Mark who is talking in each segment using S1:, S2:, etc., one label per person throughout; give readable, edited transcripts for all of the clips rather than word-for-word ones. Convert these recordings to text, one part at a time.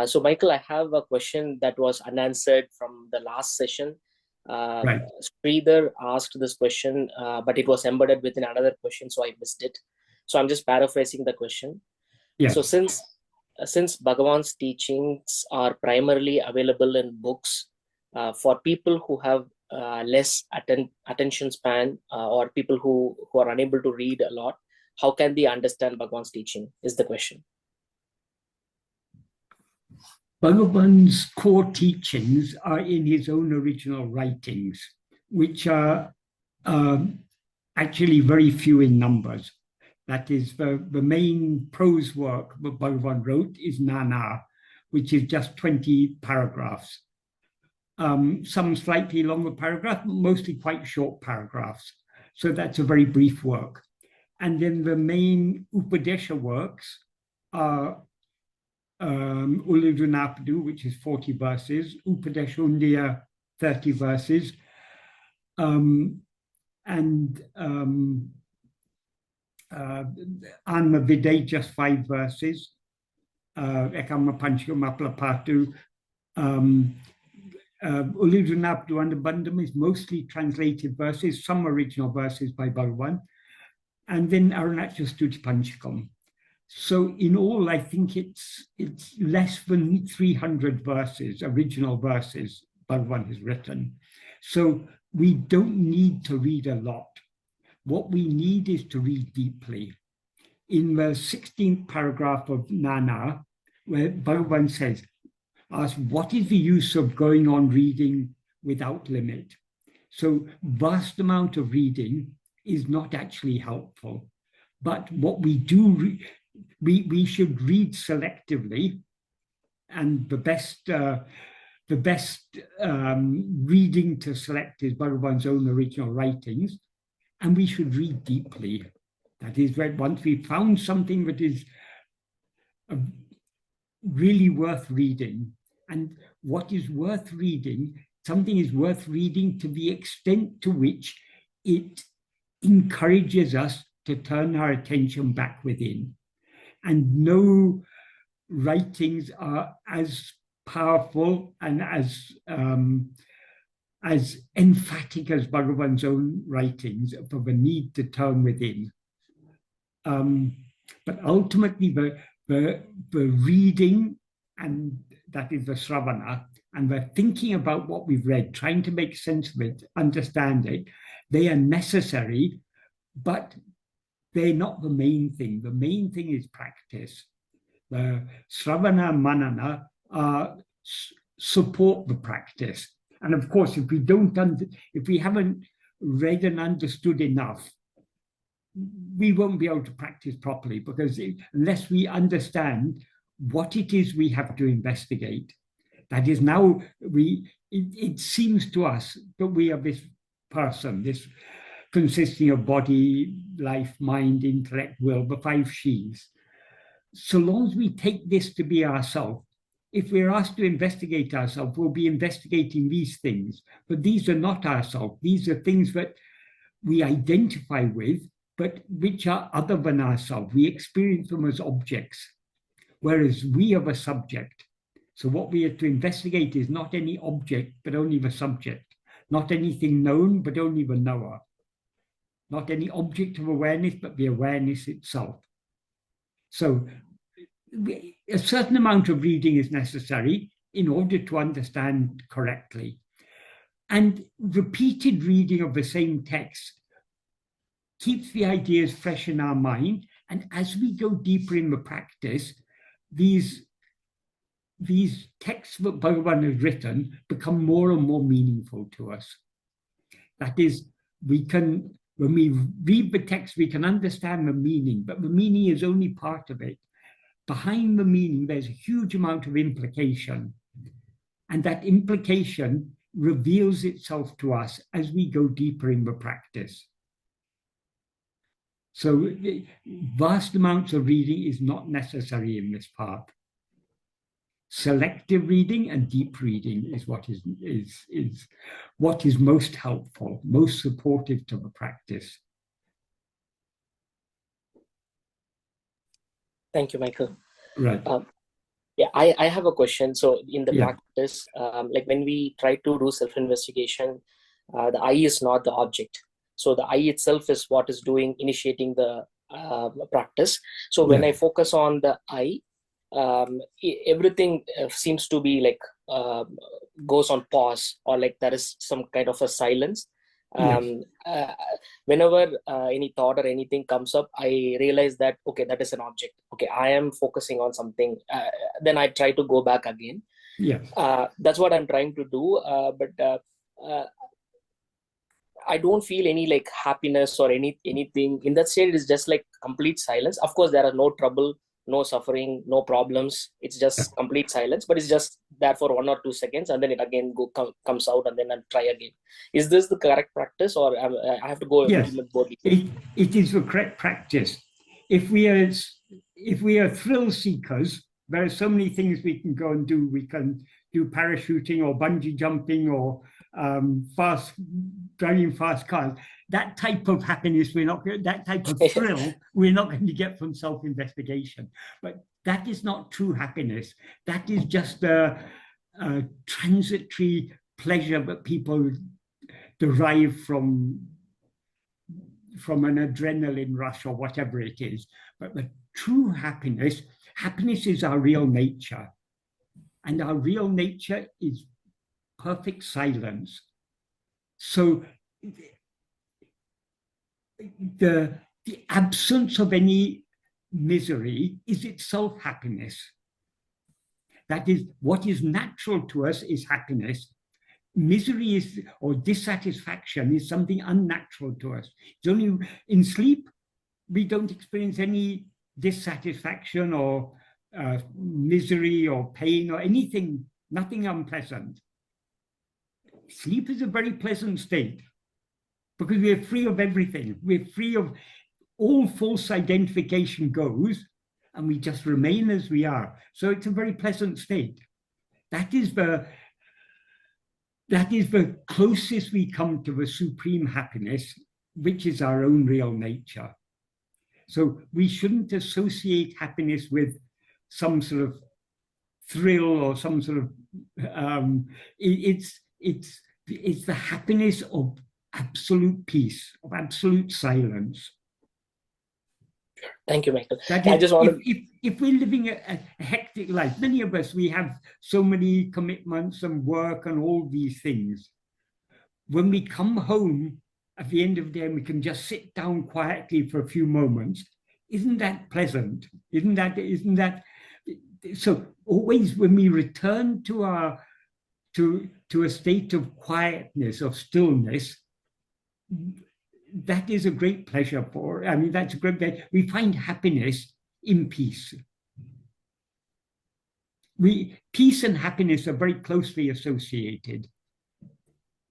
S1: So, Michael, I have a question that was unanswered from the last session.
S2: Right.
S1: Sridhar asked this question, but it was embedded within another question, so I missed it. So I'm just paraphrasing the question.
S2: Yeah.
S1: So since Bhagavan's teachings are primarily available in books, for people who have less attention span, or people who are unable to read a lot, how can they understand Bhagavan's teaching is the question.
S2: Bhagavan's core teachings are in his own original writings, which are actually very few in numbers. That is, the main prose work that Bhagavan wrote is Nana, which is just 20 paragraphs. Some slightly longer paragraphs, mostly quite short paragraphs. So that's a very brief work. And then the main Upadesha works are Uludunapadu, which is 40 verses, Upadesha Undiya, 30 verses, and Atma-vichara, just 5 verses, Ekama Panchika Maplapatu. Uludunapadu and Bandham is mostly translated verses, some original verses by Bhagavan, and then Arunachal Stuti Panchakam. So in all, I think it's less than 300 verses, original verses, Bhagavan has written. So we don't need to read a lot. What we need is to read deeply. In the 16th paragraph of Nana, where Bhagavan says, ask, what is the use of going on reading without limit? So vast amount of reading is not actually helpful. But what we do, we should read selectively, and the best reading to select is Bhagavan's own original writings, and we should read deeply. That is, once we've found something that is really worth reading, and what is worth reading, something is worth reading to the extent to which it encourages us to turn our attention back within. And no writings are as powerful and as emphatic as Bhagavan's own writings for the need to turn within. But ultimately, the reading, and that is the Sravana, and the thinking about what we've read, trying to make sense of it, understand it, they are necessary, but they're not the main thing. The main thing is practice. The Sravana Manana support the practice. And of course, if we haven't read and understood enough, we won't be able to practice properly, because unless we understand what it is we have to investigate, that is, now it seems to us that we are this person, this consisting of body, life, mind, intellect, will, the 5 sheaves. So long as we take this to be ourselves, if we're asked to investigate ourselves, we'll be investigating these things. But these are not ourselves. These are things that we identify with, but which are other than ourselves. We experience them as objects, whereas we are the subject. So what we are to investigate is not any object, but only the subject. Not anything known, but only the knower. Not any object of awareness, but the awareness itself. So a certain amount of reading is necessary in order to understand correctly. And repeated reading of the same text keeps the ideas fresh in our mind. And as we go deeper in the practice, these texts that Bhagavan has written become more and more meaningful to us. That is, when we read the text, we can understand the meaning, but the meaning is only part of it. Behind the meaning, there's a huge amount of implication. And that implication reveals itself to us as we go deeper in the practice. So vast amounts of reading is not necessary in this path. Selective reading and deep reading is what is most helpful, most supportive to the practice.
S1: Thank you, Michael.
S2: Right.
S1: Yeah, I have a question. So in the
S2: Yeah,
S1: practice, like when we try to do self-investigation, the I is not the object. So the I itself is what is doing, initiating the practice. So when
S2: yeah,
S1: I focus on the I, everything seems to be like goes on pause, or like there is some kind of a silence.
S2: yes,
S1: Um, uh, Whenever any thought or anything comes up, I realize that okay, that is an object. Okay, I am focusing on something. Then I try to go back again.
S2: yes.
S1: That's what I'm trying to do. But uh, I don't feel any like happiness or anything in that state. It's just like complete silence. Of course, there are no trouble, no suffering, no problems. It's
S2: Yeah.
S1: just complete silence. But it's just there for 1 or 2 seconds, and then it again comes out, and then I'll try again. Is this the correct practice, or I have to go a little
S2: Yes,
S1: bit more deeper?
S2: it is the correct practice. If we are thrill seekers, there are so many things we can go and do. We can do parachuting or bungee jumping or fast driving fast cars. That type of happiness that type of thrill we're not going to get from self-investigation. But that is not true happiness. That is just a transitory pleasure that people derive from an adrenaline rush or whatever it is. But the true happiness, happiness is our real nature. And our real nature is perfect silence. So the absence of any misery is itself happiness. That is, what is natural to us is happiness. Misery is, or dissatisfaction is something unnatural to us. It's only in sleep we don't experience any dissatisfaction or misery or pain or anything, nothing unpleasant. Sleep is a very pleasant state because we're free of everything. We're free of all false identification goes, and we just remain as we are. So it's a very pleasant state. That is the closest we come to the supreme happiness, which is our own real nature. So we shouldn't associate happiness with some sort of thrill or some sort of it's the happiness of absolute peace, of absolute silence.
S1: Thank you, Michael.
S2: That
S1: I
S2: is,
S1: just want to.
S2: if we're living a hectic life, many of us, we have so many commitments and work and all these things. When we come home at the end of the day, we can just sit down quietly for a few moments. Isn't that pleasant? Isn't that so? Always when we return to a state of quietness, of stillness, that is a great pleasure for. I mean, that's a great. We find happiness in peace. Peace and happiness are very closely associated.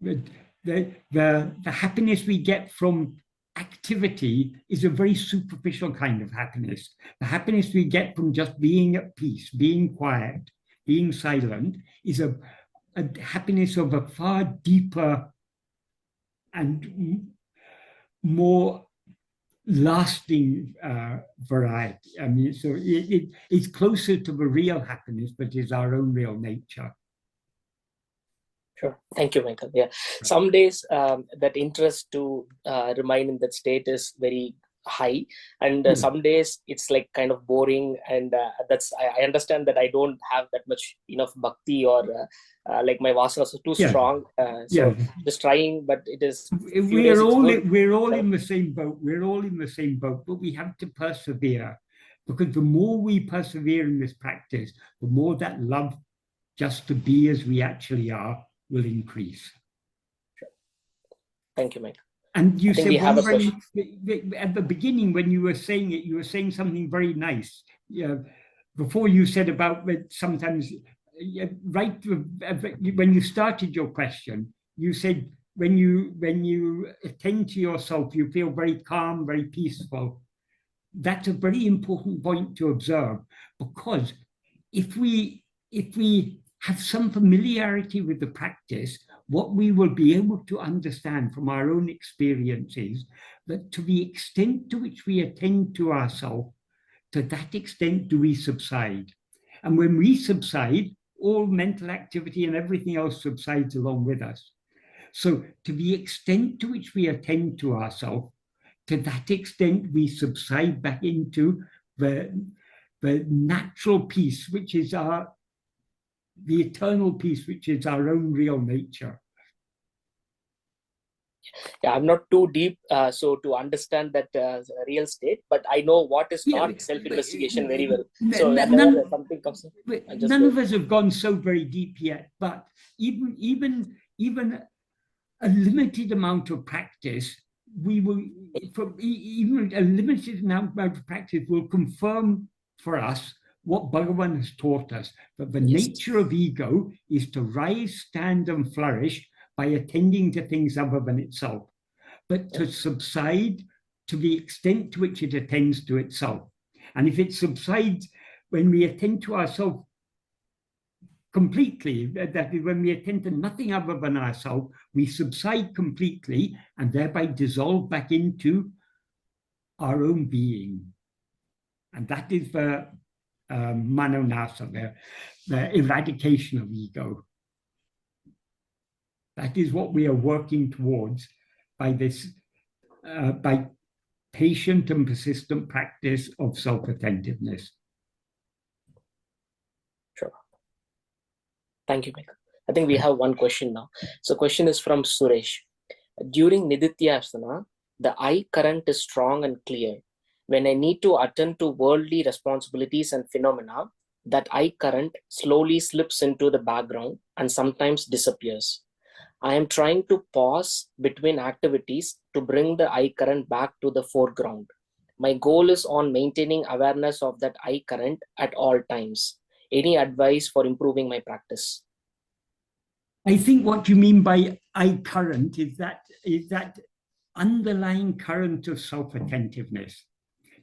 S2: The happiness we get from activity is a very superficial kind of happiness. The happiness we get from just being at peace, being quiet, being silent is a happiness of a far deeper and more lasting variety. I mean, so it's closer to the real happiness, but is our own real nature.
S1: Sure. Thank you, Michael. Yeah. Some days that interest to remain in that state is very high, and some days it's like kind of boring, and I understand that I don't have that much enough bhakti, or like my vasanas are too strong. So just trying, but it is
S2: we're all in the same boat. We're all in the same boat, but we have to persevere, because the more we persevere in this practice, the more that love just to be as we actually are will increase.
S1: Sure. Thank you, Mike.
S2: And you said one very, at the beginning when you were saying it, you were saying something very nice. Before you said about sometimes, right when you started your question, you said when you attend to yourself, you feel very calm, very peaceful. That's a very important point to observe, because if we have some familiarity with the practice, what we will be able to understand from our own experiences, that to the extent to which we attend to ourselves, to that extent do we subside. And when we subside, all mental activity and everything else subsides along with us. So to the extent to which we attend to ourselves, to that extent we subside back into the natural peace, which is the eternal peace, which is our own real nature.
S1: Yeah, I'm not too deep so to understand that real state, but I know what is not self-investigation very well. So whenever something comes up,
S2: none of us have gone so very deep yet, but even a limited amount of practice, we will, even a limited amount of practice will confirm for us what Bhagavan has taught us, that the nature of ego is to rise, stand, and flourish by attending to things other than itself, but to subside to the extent to which it attends to itself. And if it subsides when we attend to ourselves completely, that is, when we attend to nothing other than ourselves, we subside completely and thereby dissolve back into our own being. And that is the manonasa, the eradication of ego. That is what we are working towards by this, by patient and persistent practice of self-attentiveness.
S1: Sure. Thank you, Michael. I think we have one question now. So question is from Suresh. During Nididhyasana, the I current is strong and clear. When I need to attend to worldly responsibilities and phenomena, that I current slowly slips into the background and sometimes disappears. I am trying to pause between activities to bring the I current back to the foreground. My goal is on maintaining awareness of that I current at all times. Any advice for improving my practice?
S2: I think what you mean by I current is that underlying current of self-attentiveness.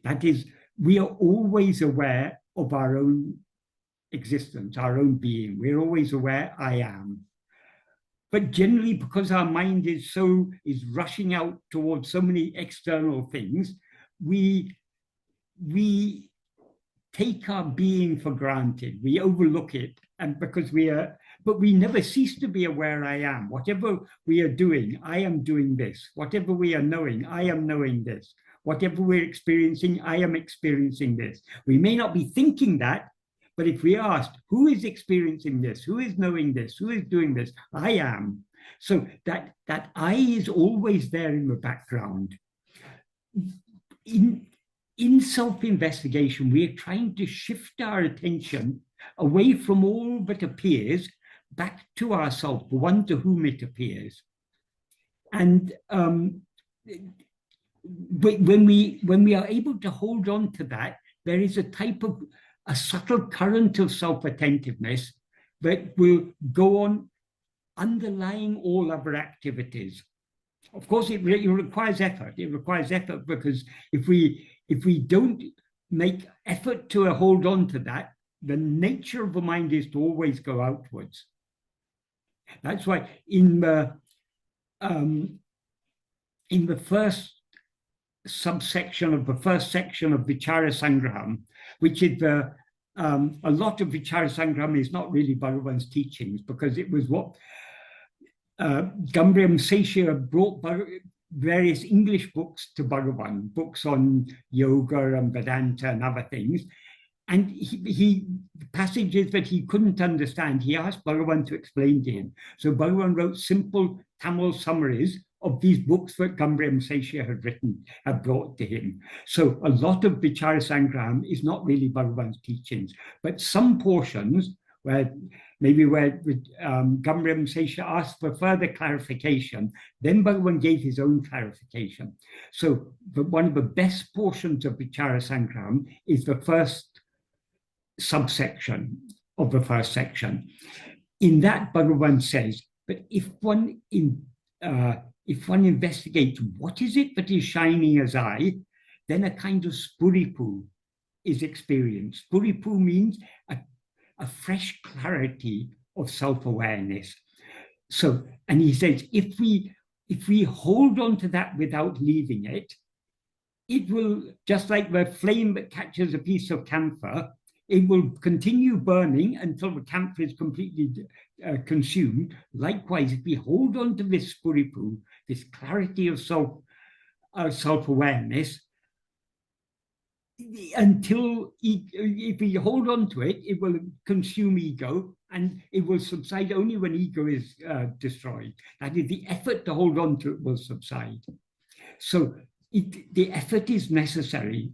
S2: That is, we are always aware of our own existence, our own being. We're always aware I am. But generally, because our mind is rushing out towards so many external things, we take our being for granted. We overlook it, and because but we never cease to be aware I am. Whatever we are doing, I am doing this. Whatever we are knowing, I am knowing this. Whatever we're experiencing, I am experiencing this. We may not be thinking that, but if we asked, who is experiencing this? Who is knowing this? Who is doing this? I am. So that I is always there in the background. In self-investigation, we are trying to shift our attention away from all that appears back to ourselves, the one to whom it appears. And when we are able to hold on to that, there is a subtle current of self-attentiveness that will go on underlying all other activities. Of course, it requires effort. It requires effort because if we don't make effort to hold on to that, the nature of the mind is to always go outwards. That's why in the first subsection of the first section of Vichara Sangraham, which is a lot of Vichara Sangraham is not really Bhagavan's teachings, because it was what Gambriyam Sesha brought various English books to Bhagavan, books on yoga and Vedanta and other things. And he passages that he couldn't understand, he asked Bhagavan to explain to him. So Bhagavan wrote simple Tamil summaries of these books that Gambriyam Sesha had brought to him. So a lot of Vichara Sangraham is not really Bhagavan's teachings, but some portions where Gambriyam Sesha asked for further clarification, then Bhagavan gave his own clarification. So one of the best portions of Vichara Sangraham is the first subsection of the first section. In that, Bhagavan says, but if one investigates what is it that is shining as I, then a kind of spuripu is experienced. Spuripu means a fresh clarity of self-awareness. So, and he says, if we hold on to that without leaving it, it will, just like the flame that catches a piece of camphor, it will continue burning until the camphor is completely consumed. Likewise, if we hold on to this puripu, this clarity of self-awareness, until if we hold on to it, it will consume ego, and it will subside only when ego is destroyed. That is, the effort to hold on to it will subside. So the effort is necessary.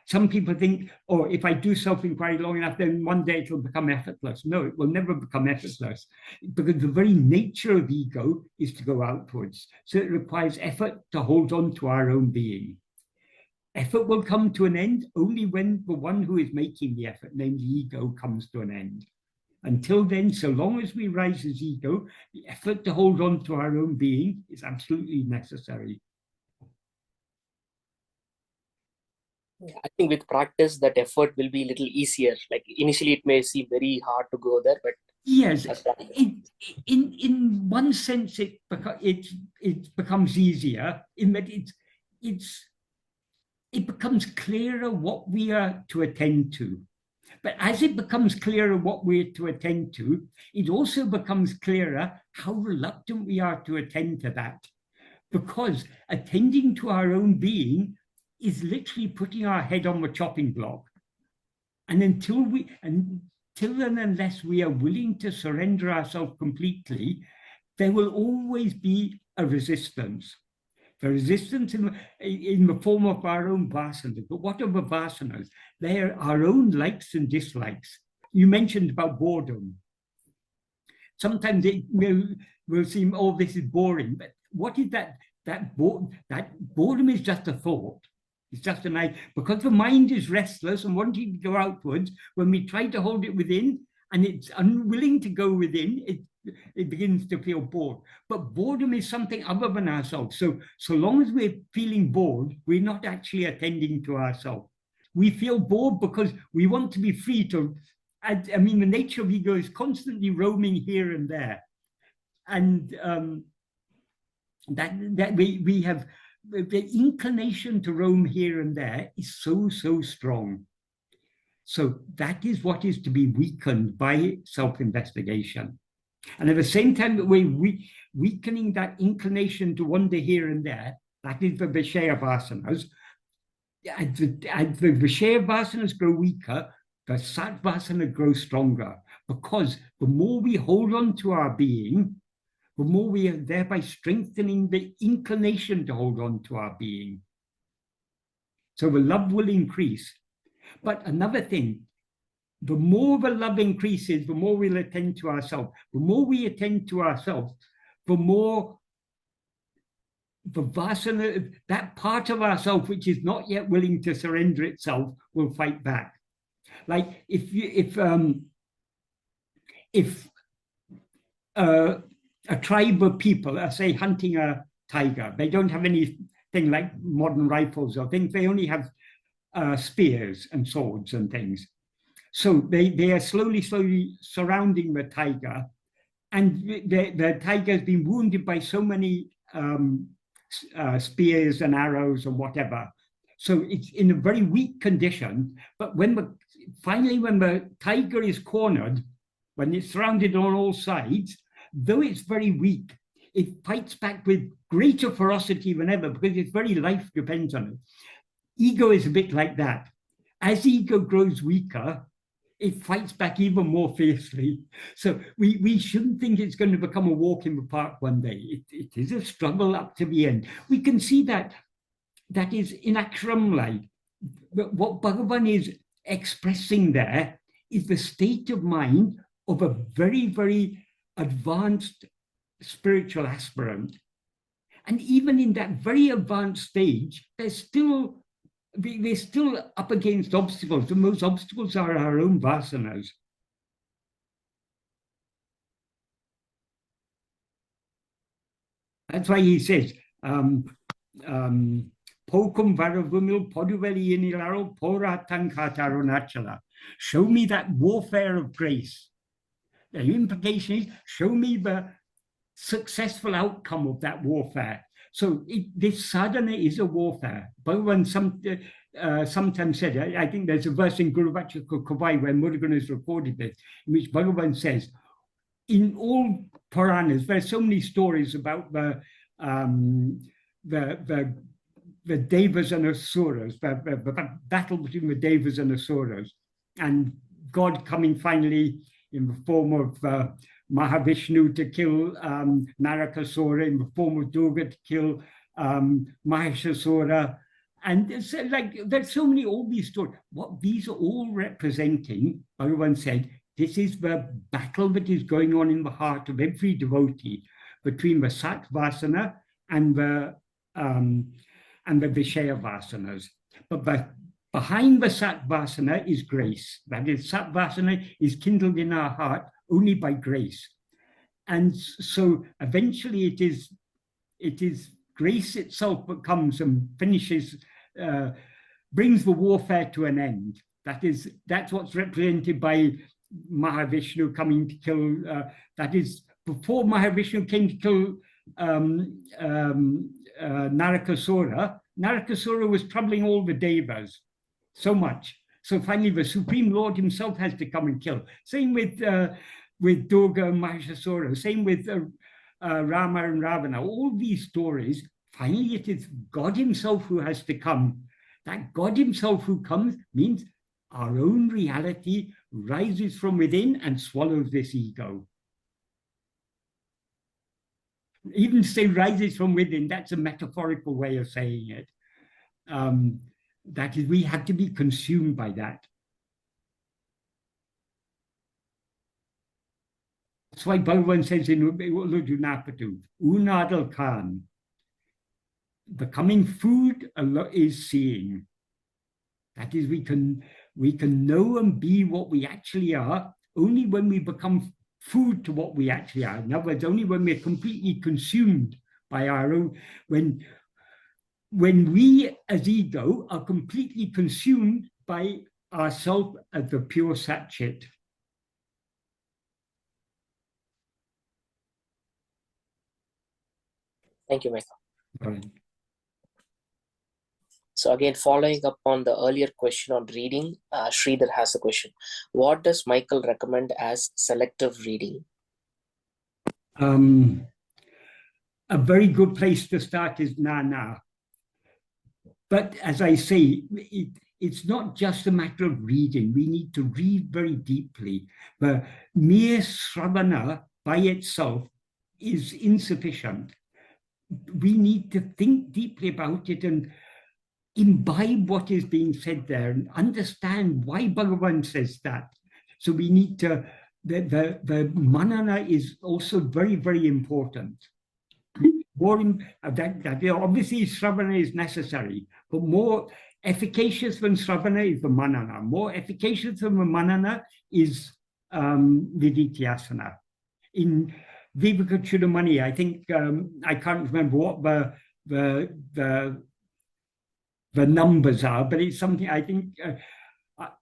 S2: Some people think, oh, if I do self-inquiry long enough, then one day it will become effortless. No, it will never become effortless, because the very nature of ego is to go outwards. So it requires effort to hold on to our own being. Effort will come to an end only when the one who is making the effort, namely ego, comes to an end. Until then, so long as we rise as ego, the effort to hold on to our own being is absolutely necessary.
S1: I think with practice, that effort will be a little easier. Like initially, it may seem very hard to go there, but
S2: yes, in one sense, it becomes easier in that it becomes clearer what we are to attend to. But as it becomes clearer what we're to attend to, it also becomes clearer how reluctant we are to attend to that. Because attending to our own being is literally putting our head on the chopping block. And until and unless we are willing to surrender ourselves completely, there will always be a resistance. The resistance in the form of our own vasanas. But what are the vasanas? They are our own likes and dislikes. You mentioned about boredom. Sometimes it will seem, oh, this is boring. But what is that? That boredom is just a thought. It's just an idea. Because the mind is restless and wanting to go outwards, when we try to hold it within and it's unwilling to go within, it begins to feel bored. But boredom is something other than ourselves. So long as we're feeling bored, we're not actually attending to ourselves. We feel bored because we want to be free to, I mean, the nature of ego is constantly roaming here and there. And that we have the inclination to roam here and there is so strong. So that is what is to be weakened by self-investigation. And at the same time that we're weakening that inclination to wander here and there, that is the Vishaya vasanas. As the Vishaya vasanas grow weaker, the Sat vasana grows stronger. Because the more we hold on to our being, the more we are thereby strengthening the inclination to hold on to our being. So the love will increase. But another thing, the more the love increases, the more we'll attend to ourselves. The more we attend to ourselves, the more the vasana, that part of ourselves which is not yet willing to surrender itself, will fight back. Like if a tribe of people are, say, hunting a tiger, they don't have anything like modern rifles or things. They only have spears and swords and things. So they are slowly surrounding the tiger, and the tiger has been wounded by so many spears and arrows and whatever. So it's in a very weak condition. But finally, when the tiger is cornered, when it's surrounded on all sides, though it's very weak, it fights back with greater ferocity than ever, because its very life depends on it. Ego is a bit like that. As ego grows weaker, it fights back even more fiercely. So we shouldn't think it's going to become a walk in the park one day. It is a struggle up to the end. We can see that is in Akshram. But what Bhagavan is expressing there is the state of mind of a very advanced spiritual aspirant. And even in that very advanced stage, they're still up against obstacles, and those obstacles are our own vasanas. That's why he says, Pokum varavumil poduveli inilaro poratankatarunachala. Show me that warfare of grace. The implication is, show me the successful outcome of that warfare. So this sadhana is a warfare. Bhagavan sometimes said, I think there's a verse in Guru Vachaka Kavai where Murugan has recorded this, in which Bhagavan says, in all Puranas, there's so many stories about the Devas and Asuras, the battle between the Devas and Asuras, and God coming finally in the form of Mahavishnu to kill Narakasura, in the form of Durga to kill Mahishasura. And it's like there's so many, all these stories. What these are all representing, Bhagavan said, this is the battle that is going on in the heart of every devotee between the Satvasana and the Vishaya Vasanas. But behind the Satvasana is grace. That is, Satvasana is kindled in our heart only by grace. And so eventually it is grace itself that comes and finishes, brings the warfare to an end. That's what's represented by Mahavishnu coming to kill, that is, before Mahavishnu came to kill Narakasura, Narakasura was troubling all the devas so much. So finally, the Supreme Lord himself has to come and kill. Same with Durga and Mahishasura, same with Rama and Ravana. All these stories, finally it is God himself who has to come. That God himself who comes means our own reality rises from within and swallows this ego. Even say rises from within, that's a metaphorical way of saying it. That is, we have to be consumed by that. That's why Bhagavan says in Uludunapatu, Unadal Khan, becoming food is seeing. That is, we can know and be what we actually are only when we become food to what we actually are. In other words, only when we're completely consumed by our own, when we as ego are completely consumed by ourself as the pure Satchit.
S1: Thank you, Michael.
S2: Right.
S1: So again, following up on the earlier question on reading, Sridhar has a question. What does Michael recommend as selective reading?
S2: A very good place to start is Nana. But as I say, it's not just a matter of reading. We need to read very deeply. The mere Sravana by itself is insufficient. We need to think deeply about it and imbibe what is being said there and understand why Bhagavan says that. So we need to, the manana is also very, very important. Obviously Sravana is necessary, but more efficacious than Sravana is the manana. More efficacious than the manana is Nididhyasana. In Viveka Chudamani, I think, I can't remember what the numbers are, but it's something, I think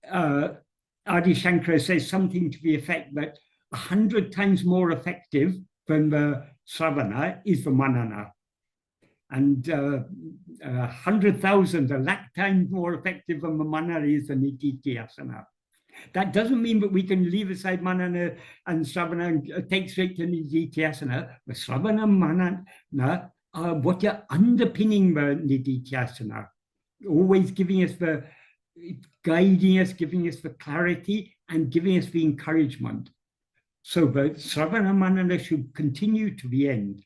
S2: Adi Shankara says something to the effect that 100 times more effective than the Sravana is the manana. And 100,000, a lakh times more effective than the manana is the Nididhyasana. That doesn't mean that we can leave aside manana and Sravana and take straight to Nididhyasana. The Sravana and manana are what are underpinning the Nididhyasana, always giving us the, guiding us, giving us the clarity and giving us the encouragement. So the Sravana Manana should continue to the end.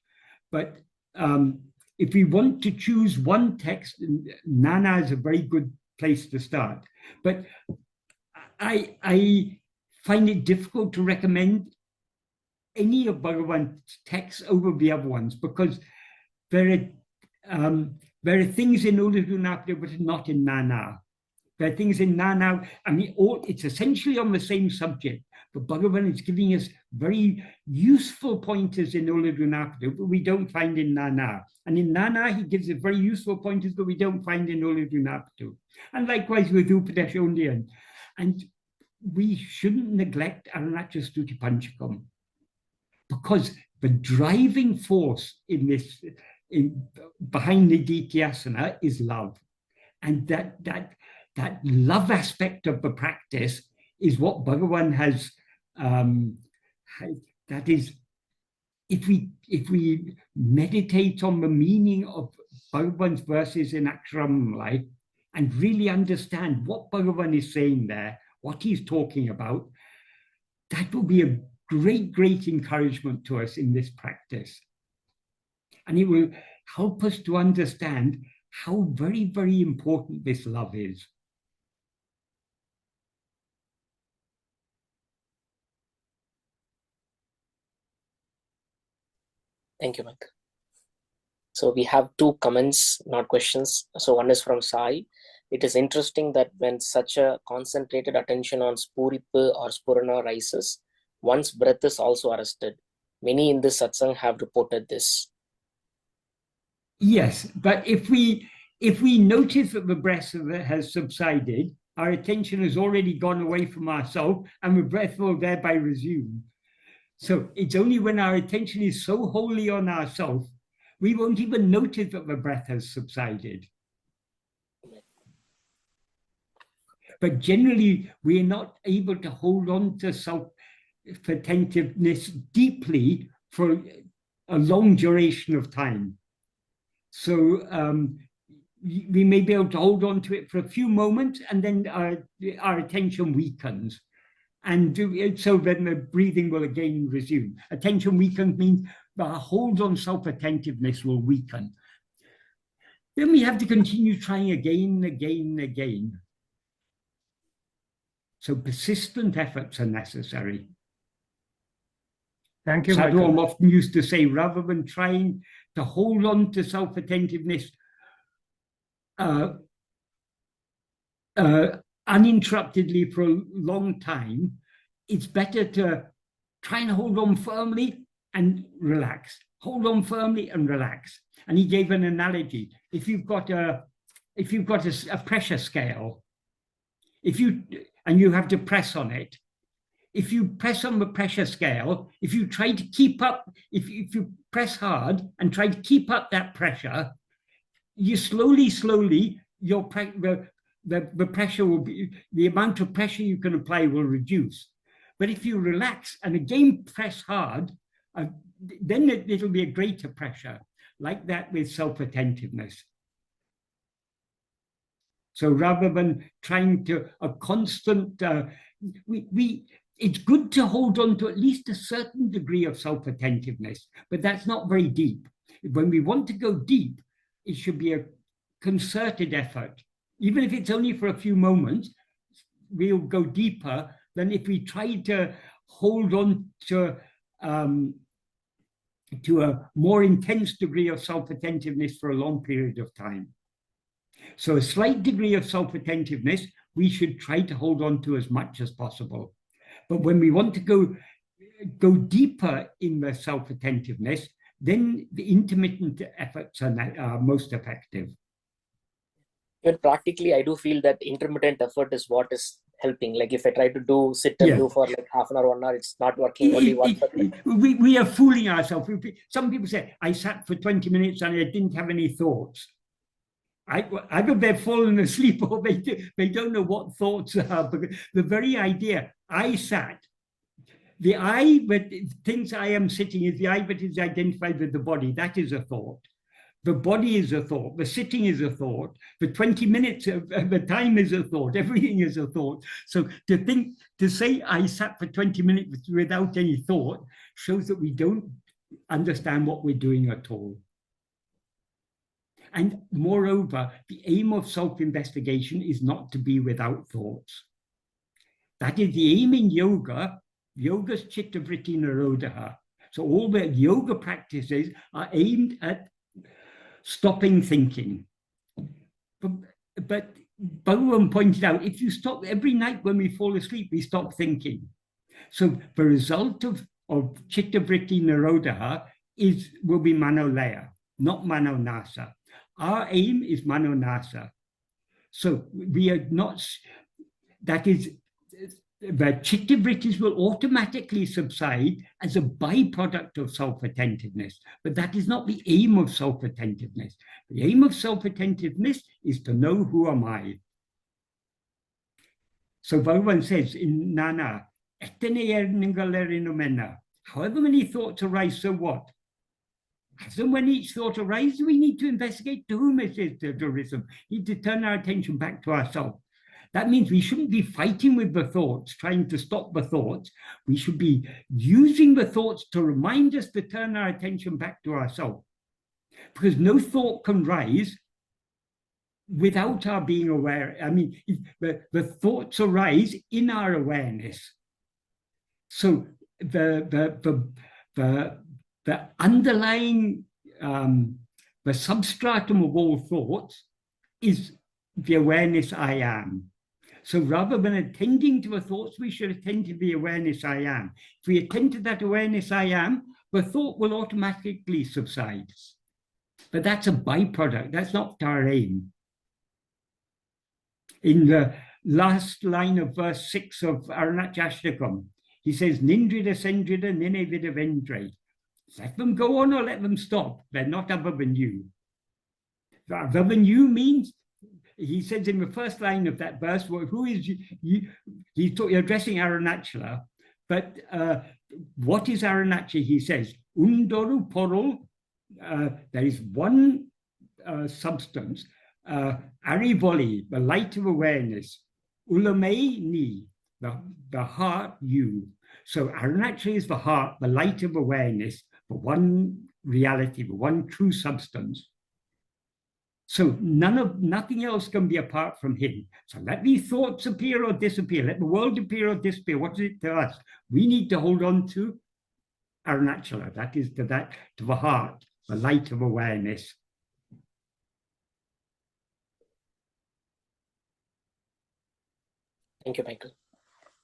S2: But if we want to choose one text, Nana is a very good place to start. But I find it difficult to recommend any of Bhagavan's texts over the other ones because there are things in Uludunapadu but not in Nana. There are things in Nana, I mean, it's essentially on the same subject, but Bhagavan is giving us very useful pointers in Uludunapadu, but we don't find in Nana. And in Nana, he gives us very useful pointers that we don't find in Uludunapadu. And likewise with Upadesha. And we shouldn't neglect Arunachal Panchakam because the driving force in this, behind Nididhyasana is love. And that love aspect of the practice is what Bhagavan has. That is, if we meditate on the meaning of Bhagavan's verses in Aksharam and really understand what Bhagavan is saying there, what he's talking about, that will be a great encouragement to us in this practice. And it will help us to understand how very important this love is.
S1: Thank you, Mike. So we have two comments, not questions. So one is from Sai. It is interesting that when such a concentrated attention on Spuripa or Spurana rises, one's breath is also arrested. Many in this satsang have reported this.
S2: Yes, but if we notice that the breath has subsided, our attention has already gone away from ourselves, and the breath will thereby resume. So it's only when our attention is so wholly on ourselves, we won't even notice that the breath has subsided. But generally, we are not able to hold on to self-attentiveness deeply for a long duration of time. So we may be able to hold on to it for a few moments, and then our attention weakens. And so then the breathing will again resume. Attention weakens means our hold on self-attentiveness will weaken. Then we have to continue trying again. So persistent efforts are necessary.
S3: Thank you,
S2: Sadhu
S3: Michael.
S2: Om often used to say, rather than trying to hold on to self-attentiveness uninterruptedly for a long time, it's better to try and hold on firmly and relax. Hold on firmly and relax. And he gave an analogy. If you've got a pressure scale, and you have to press on it, if you press on the pressure scale, if you try to keep up, if you press hard and try to keep up that pressure, you slowly, the pressure will be, the amount of pressure you can apply will reduce. But if you relax and again press hard, then it'll be a greater pressure, like that with self-attentiveness. So rather than trying to a constant, it's good to hold on to at least a certain degree of self-attentiveness, but that's not very deep. When we want to go deep, it should be a concerted effort. Even if it's only for a few moments, we'll go deeper than if we try to hold on to a more intense degree of self-attentiveness for a long period of time. So a slight degree of self-attentiveness, we should try to hold on to as much as possible. But when we want to go deeper in the self-attentiveness, then the intermittent efforts are most effective.
S1: But practically, I do feel that intermittent effort is what is helping. Like if I try to sit and do for like half an hour, 1 hour, it's not working. Only 1 second.
S2: We are fooling ourselves. Some people say, I sat for 20 minutes and I didn't have any thoughts. Either they're falling asleep or they don't know what thoughts are. Because the very idea, I sat, the I that thinks I am sitting is the I that is identified with the body. That is a thought. The body is a thought. The sitting is a thought. The 20 minutes of the time is a thought. Everything is a thought. So to say I sat for 20 minutes without any thought shows that we don't understand what we're doing at all. And moreover, the aim of self-investigation is not to be without thoughts. That is the aim in yoga. Yoga's chitta vritti nirodha. So all the yoga practices are aimed at stopping thinking. But Bhagavan pointed out, if you stop every night when we fall asleep, we stop thinking. So the result of chitta vritti nirodha will be Manolaya, not Manonasa. Our aim is Manonasa. So we are not, that is, the chitta vrittis will automatically subside as a byproduct of self-attentiveness. But that is not the aim of self-attentiveness. The aim of self-attentiveness is to know who am I. So Bhagavan says in Nana, however many thoughts arise, so what? As and when each thought arises, we need to investigate to whom it is the tourism. We need to turn our attention back to ourselves. That means we shouldn't be fighting with the thoughts, trying to stop the thoughts. We should be using the thoughts to remind us to turn our attention back to ourselves. Because no thought can rise without our being aware. I mean, the thoughts arise in our awareness. So the underlying, the substratum of all thoughts is the awareness I am. So rather than attending to the thoughts, we should attend to the awareness I am. If we attend to that awareness I am, the thought will automatically subside. But that's a byproduct. That's not our aim. In the last line of verse 6 of Arunachashtakam, he says, Nindrida Sendrida Ninevida Vendre. Let them go on or let them stop. They're not other than you. Other than you means, he says in the first line of that verse, well, who is you? He's addressing Arunachala, but what is Arunachala? He says, Undoru Porul, there is one substance, Arivoli, the light of awareness, Ulame Ni, the heart, you. So Arunachala is the heart, the light of awareness, the one reality, the one true substance. So nothing else can be apart from him. So let these thoughts appear or disappear. Let the world appear or disappear. What is it to us? We need to hold on to Arunachala. That is to the heart, the light of awareness.
S1: Thank you, Michael.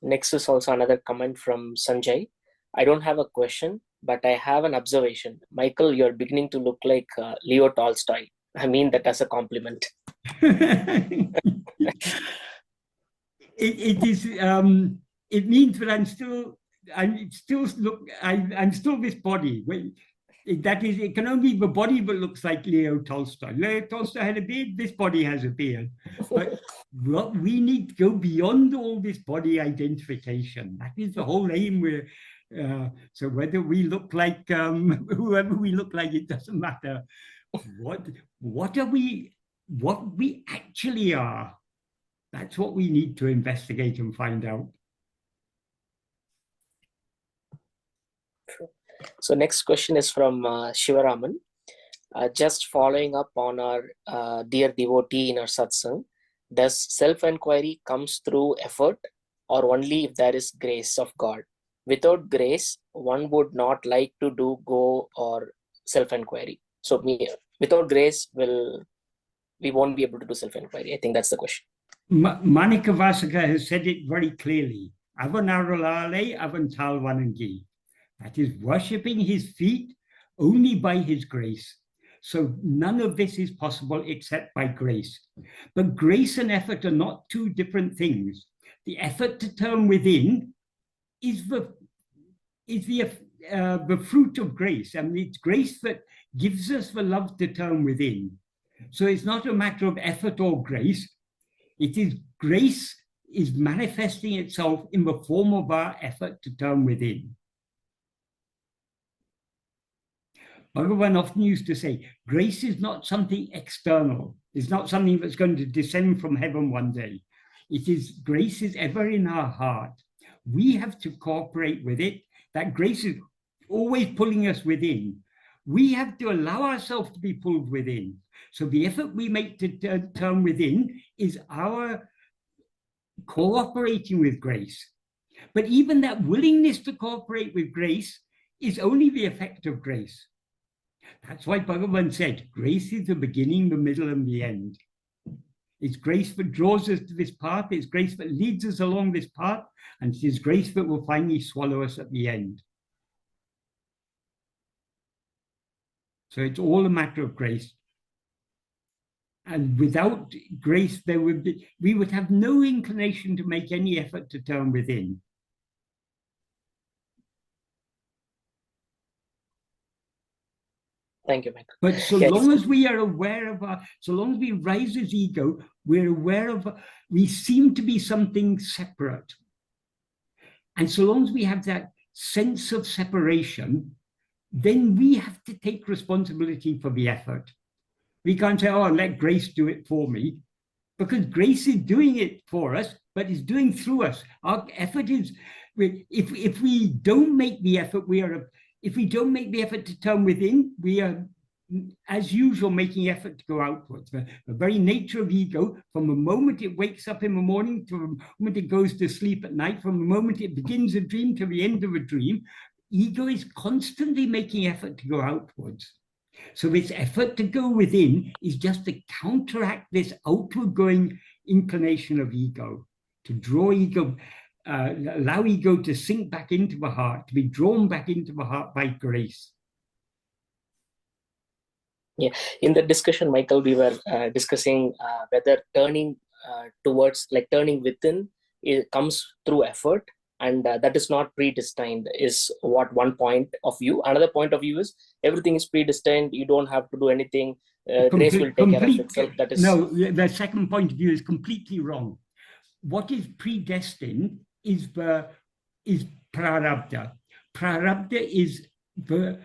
S1: Next is also another comment from Sanjay. I don't have a question, but I have an observation. Michael, you're beginning to look like Leo Tolstoy. I mean that as a compliment.
S2: It means that I'm still this body. That is, it can only be the body that looks like Leo Tolstoy. Leo Tolstoy had a beard, this body has a beard. But we need to go beyond all this body identification. That is the whole aim. So whether we look like whoever we look like, it doesn't matter. What we actually are. That's what we need to investigate and find out.
S1: So next question is from Shivaraman. Just following up on our dear devotee in our satsang, does self-enquiry comes through effort or only if there is grace of God? Without grace, one would not like to go or self-enquiry. So without grace, we won't be able to do self-enquiry. I think that's the question.
S2: Manika Vasaka has said it very clearly. Avanaralale avantalvanangi. That is worshipping his feet only by his grace. So none of this is possible except by grace. But grace and effort are not two different things. The effort to turn within is the fruit of grace. I mean, it's grace that gives us the love to turn within. So it's not a matter of effort or grace. It is grace is manifesting itself in the form of our effort to turn within. Bhagavan often used to say, grace is not something external. It's not something that's going to descend from heaven one day. Grace is ever in our heart. We have to cooperate with it. That grace is always pulling us within. We have to allow ourselves to be pulled within. So the effort we make to turn within is our cooperating with grace. But even that willingness to cooperate with grace is only the effect of grace. That's why Bhagavan said, grace is the beginning, the middle, and the end. It's grace that draws us to this path. It's grace that leads us along this path. And it is grace that will finally swallow us at the end. So it's all a matter of grace. And without grace, we would have no inclination to make any effort to turn within.
S1: Thank you, Mike.
S2: But so long as we are aware of so long as we rise as ego, we're aware of, we seem to be something separate. And so long as we have that sense of separation, then we have to take responsibility for the effort. We can't say, oh, let grace do it for me, because grace is doing it for us, but it's doing through us. Our effort is, if we don't make the effort, if we don't make the effort to turn within, we are, as usual, making effort to go outwards. The very nature of ego, from the moment it wakes up in the morning to the moment it goes to sleep at night, from the moment it begins a dream to the end of a dream, ego is constantly making effort to go outwards. So its effort to go within is just to counteract this outward going inclination of ego, to draw ego, allow ego to sink back into the heart, to be drawn back into the heart by grace.
S1: Yeah, in the discussion, Michael, we were discussing whether turning towards, like turning within, it comes through effort, and that is not predestined, is what one point of view. Another point of view is everything is predestined, you don't have to do anything, grace will take care of itself. That is,
S2: no, the second point of view is completely wrong. What is predestined is prarabdha. Prarabdha is the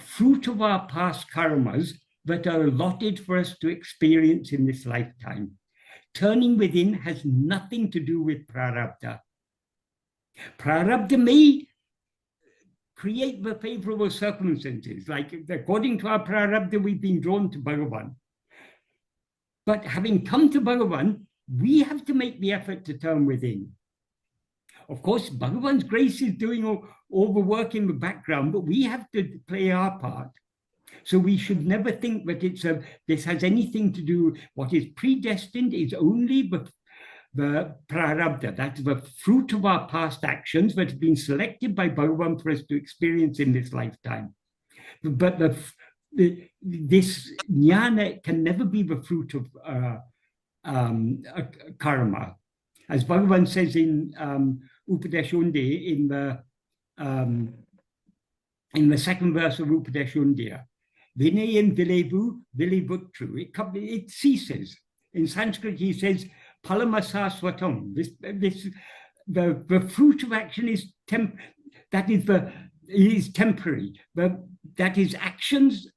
S2: fruit of our past karmas that are allotted for us to experience in this lifetime. Turning within has nothing to do with prarabdha. Prarabdha may create the favorable circumstances, like according to our prarabdha, we've been drawn to Bhagavan. But having come to Bhagavan, we have to make the effort to turn within. Of course, Bhagavan's grace is doing all the work in the background, but we have to play our part. So we should never think that this has anything to do. What is predestined is only the prarabdha, that's the fruit of our past actions that have been selected by Bhagavan for us to experience in this lifetime. But this jnana can never be the fruit of karma. As Bhagavan says in Upadeshundya, in the second verse of Upadeshundya, Vinayan Vilevu Vilivutru, it ceases. In Sanskrit, he says, Palamasa Swatam. The fruit of action is temporary. That is actions,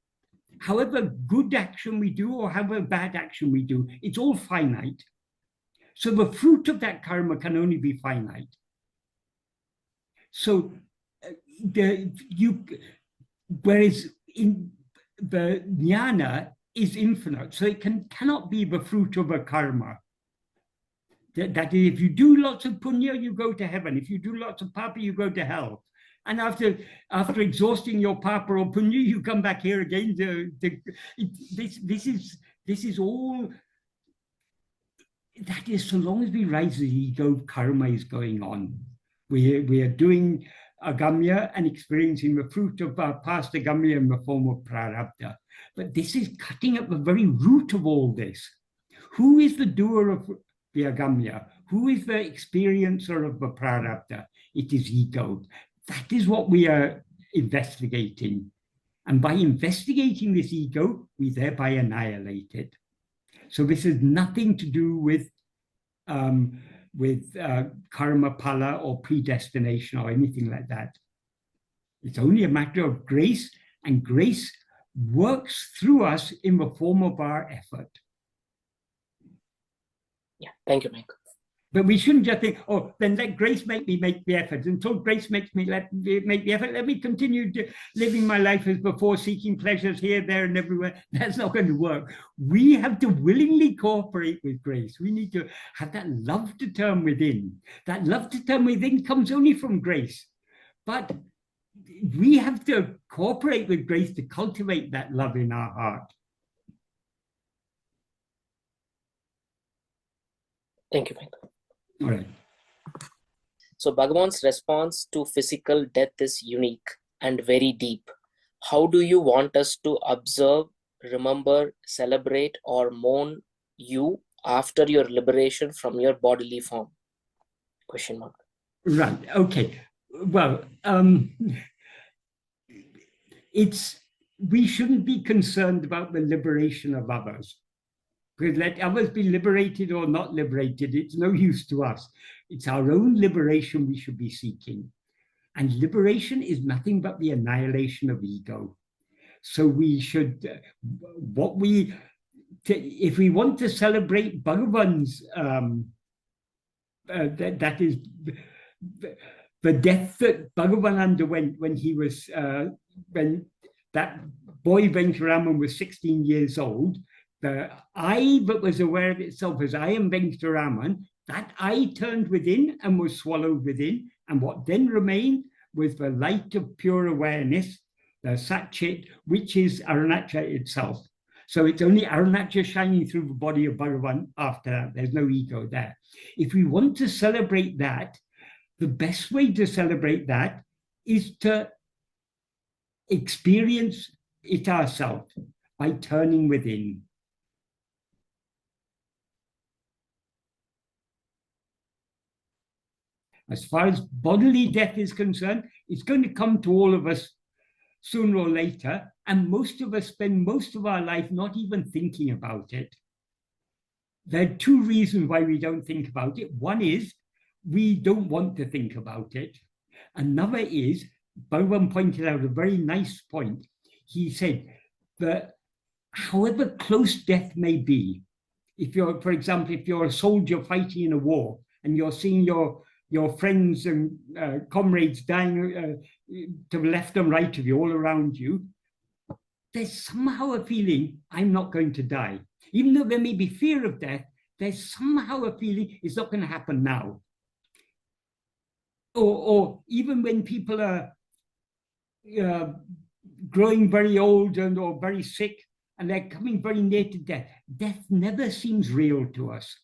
S2: however good action we do or however bad action we do, it's all finite. So the fruit of that karma can only be finite. So whereas in the jnana is infinite, so it cannot be the fruit of a karma. That is, if you do lots of punya, you go to heaven. If you do lots of papa, you go to hell. And after exhausting your papa or punya, you come back here again. This is all. That is, so long as we rise the ego, karma is going on. We are doing agamya and experiencing the fruit of our past agamya in the form of prarabdha. But this is cutting at the very root of all this. Who is the doer of the agamya? Who is the experiencer of the prarabdha? It is ego. That is what we are investigating. And by investigating this ego, we thereby annihilate it. So this has nothing to do with karma pala or predestination or anything like that. It's only a matter of grace, and grace works through us in the form of our effort.
S1: yeah, thank you, Mike.
S2: But we shouldn't just think, oh, then let grace make me make the effort. Until grace makes me make the effort, let me continue living my life as before, seeking pleasures here, there, and everywhere. That's not going to work. We have to willingly cooperate with grace. We need to have that love to turn within. That love to turn within comes only from grace. But we have to cooperate with grace to cultivate that love in our heart.
S1: Thank you, Mike.
S2: All right.
S1: So Bhagavan's response to physical death is unique and very deep. How do you want us to observe remember, celebrate, or mourn you after your liberation from your bodily form? Question mark.
S2: Right. Okay. Well, we shouldn't be concerned about the liberation of others, because let others be liberated or not liberated, it's no use to us. It's our own liberation we should be seeking. And liberation is nothing but the annihilation of ego. So we should, if we want to celebrate Bhagavan's, that is the death that Bhagavan underwent when he was, when that boy Venkataraman was 16 years old, the I that was aware of itself as I am Venkataraman, that I turned within and was swallowed within, and what then remained was the light of pure awareness, the Satchit, which is Arunachala itself. So it's only Arunachala shining through the body of Bhagavan after that. There's no ego there. If we want to celebrate that, the best way to celebrate that is to experience it ourselves by turning within. As far as bodily death is concerned, it's going to come to all of us sooner or later, and most of us spend most of our life not even thinking about it. There are two reasons why we don't think about it. One is we don't want to think about it. Another is, Bhagavan pointed out a very nice point. He said that however close death may be, if you're, for example, if you're a soldier fighting in a war and you're seeing your friends and comrades dying to the left and right of you, all around you, there's somehow a feeling, I'm not going to die. Even though there may be fear of death, there's somehow a feeling it's not going to happen now. Or even when people are growing very old or very sick, and they're coming very near to death, death never seems real to us.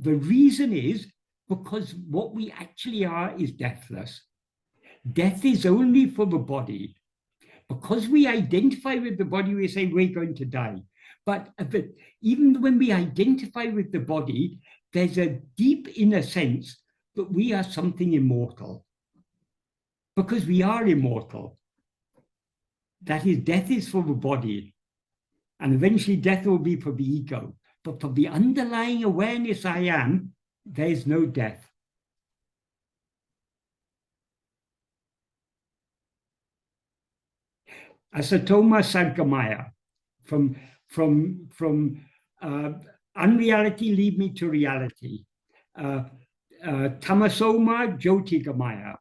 S2: The reason is because what we actually are is deathless. Death is only for the body. Because we identify with the body, we say we're going to die. But even when we identify with the body, there's a deep inner sense that we are something immortal. Because we are immortal. That is, death is for the body. And eventually death will be for the ego. But for the underlying awareness I am, there is no death. Asatoma Sargamaya, from unreality lead me to reality. Tamasoma Jyotigamaya,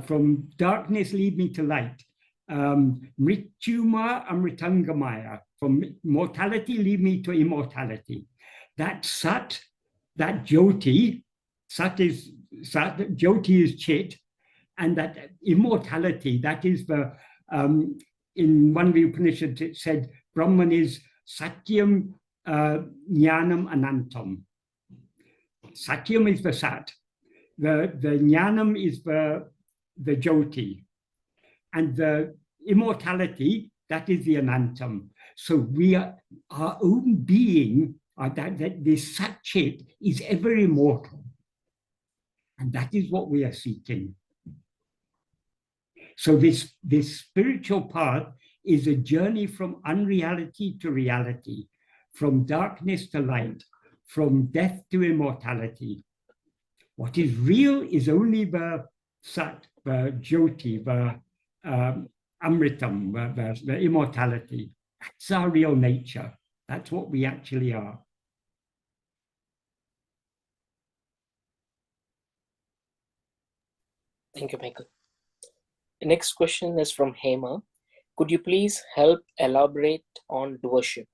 S2: from darkness lead me to light. Mrityuma Amritangamaya, from mortality lead me to immortality. That Sat, that Jyoti, Sat is Sat, Jyoti is Chit, and that immortality, that is the in one of the Upanishads it said Brahman is Satyam Jnanam Anantam. Satyam is the Sat, the Jnanam is the Jyoti, and the immortality, that is the Anantam. So we are, our own being, that this Satchit is ever immortal. And that is what we are seeking. So this spiritual path is a journey from unreality to reality, from darkness to light, from death to immortality. What is real is only the Sat, the Jyoti, the Amritam, the immortality. That's our real nature. That's what we actually are.
S1: Thank you, Michael. The next question is from Hema. Could you please help elaborate on doership?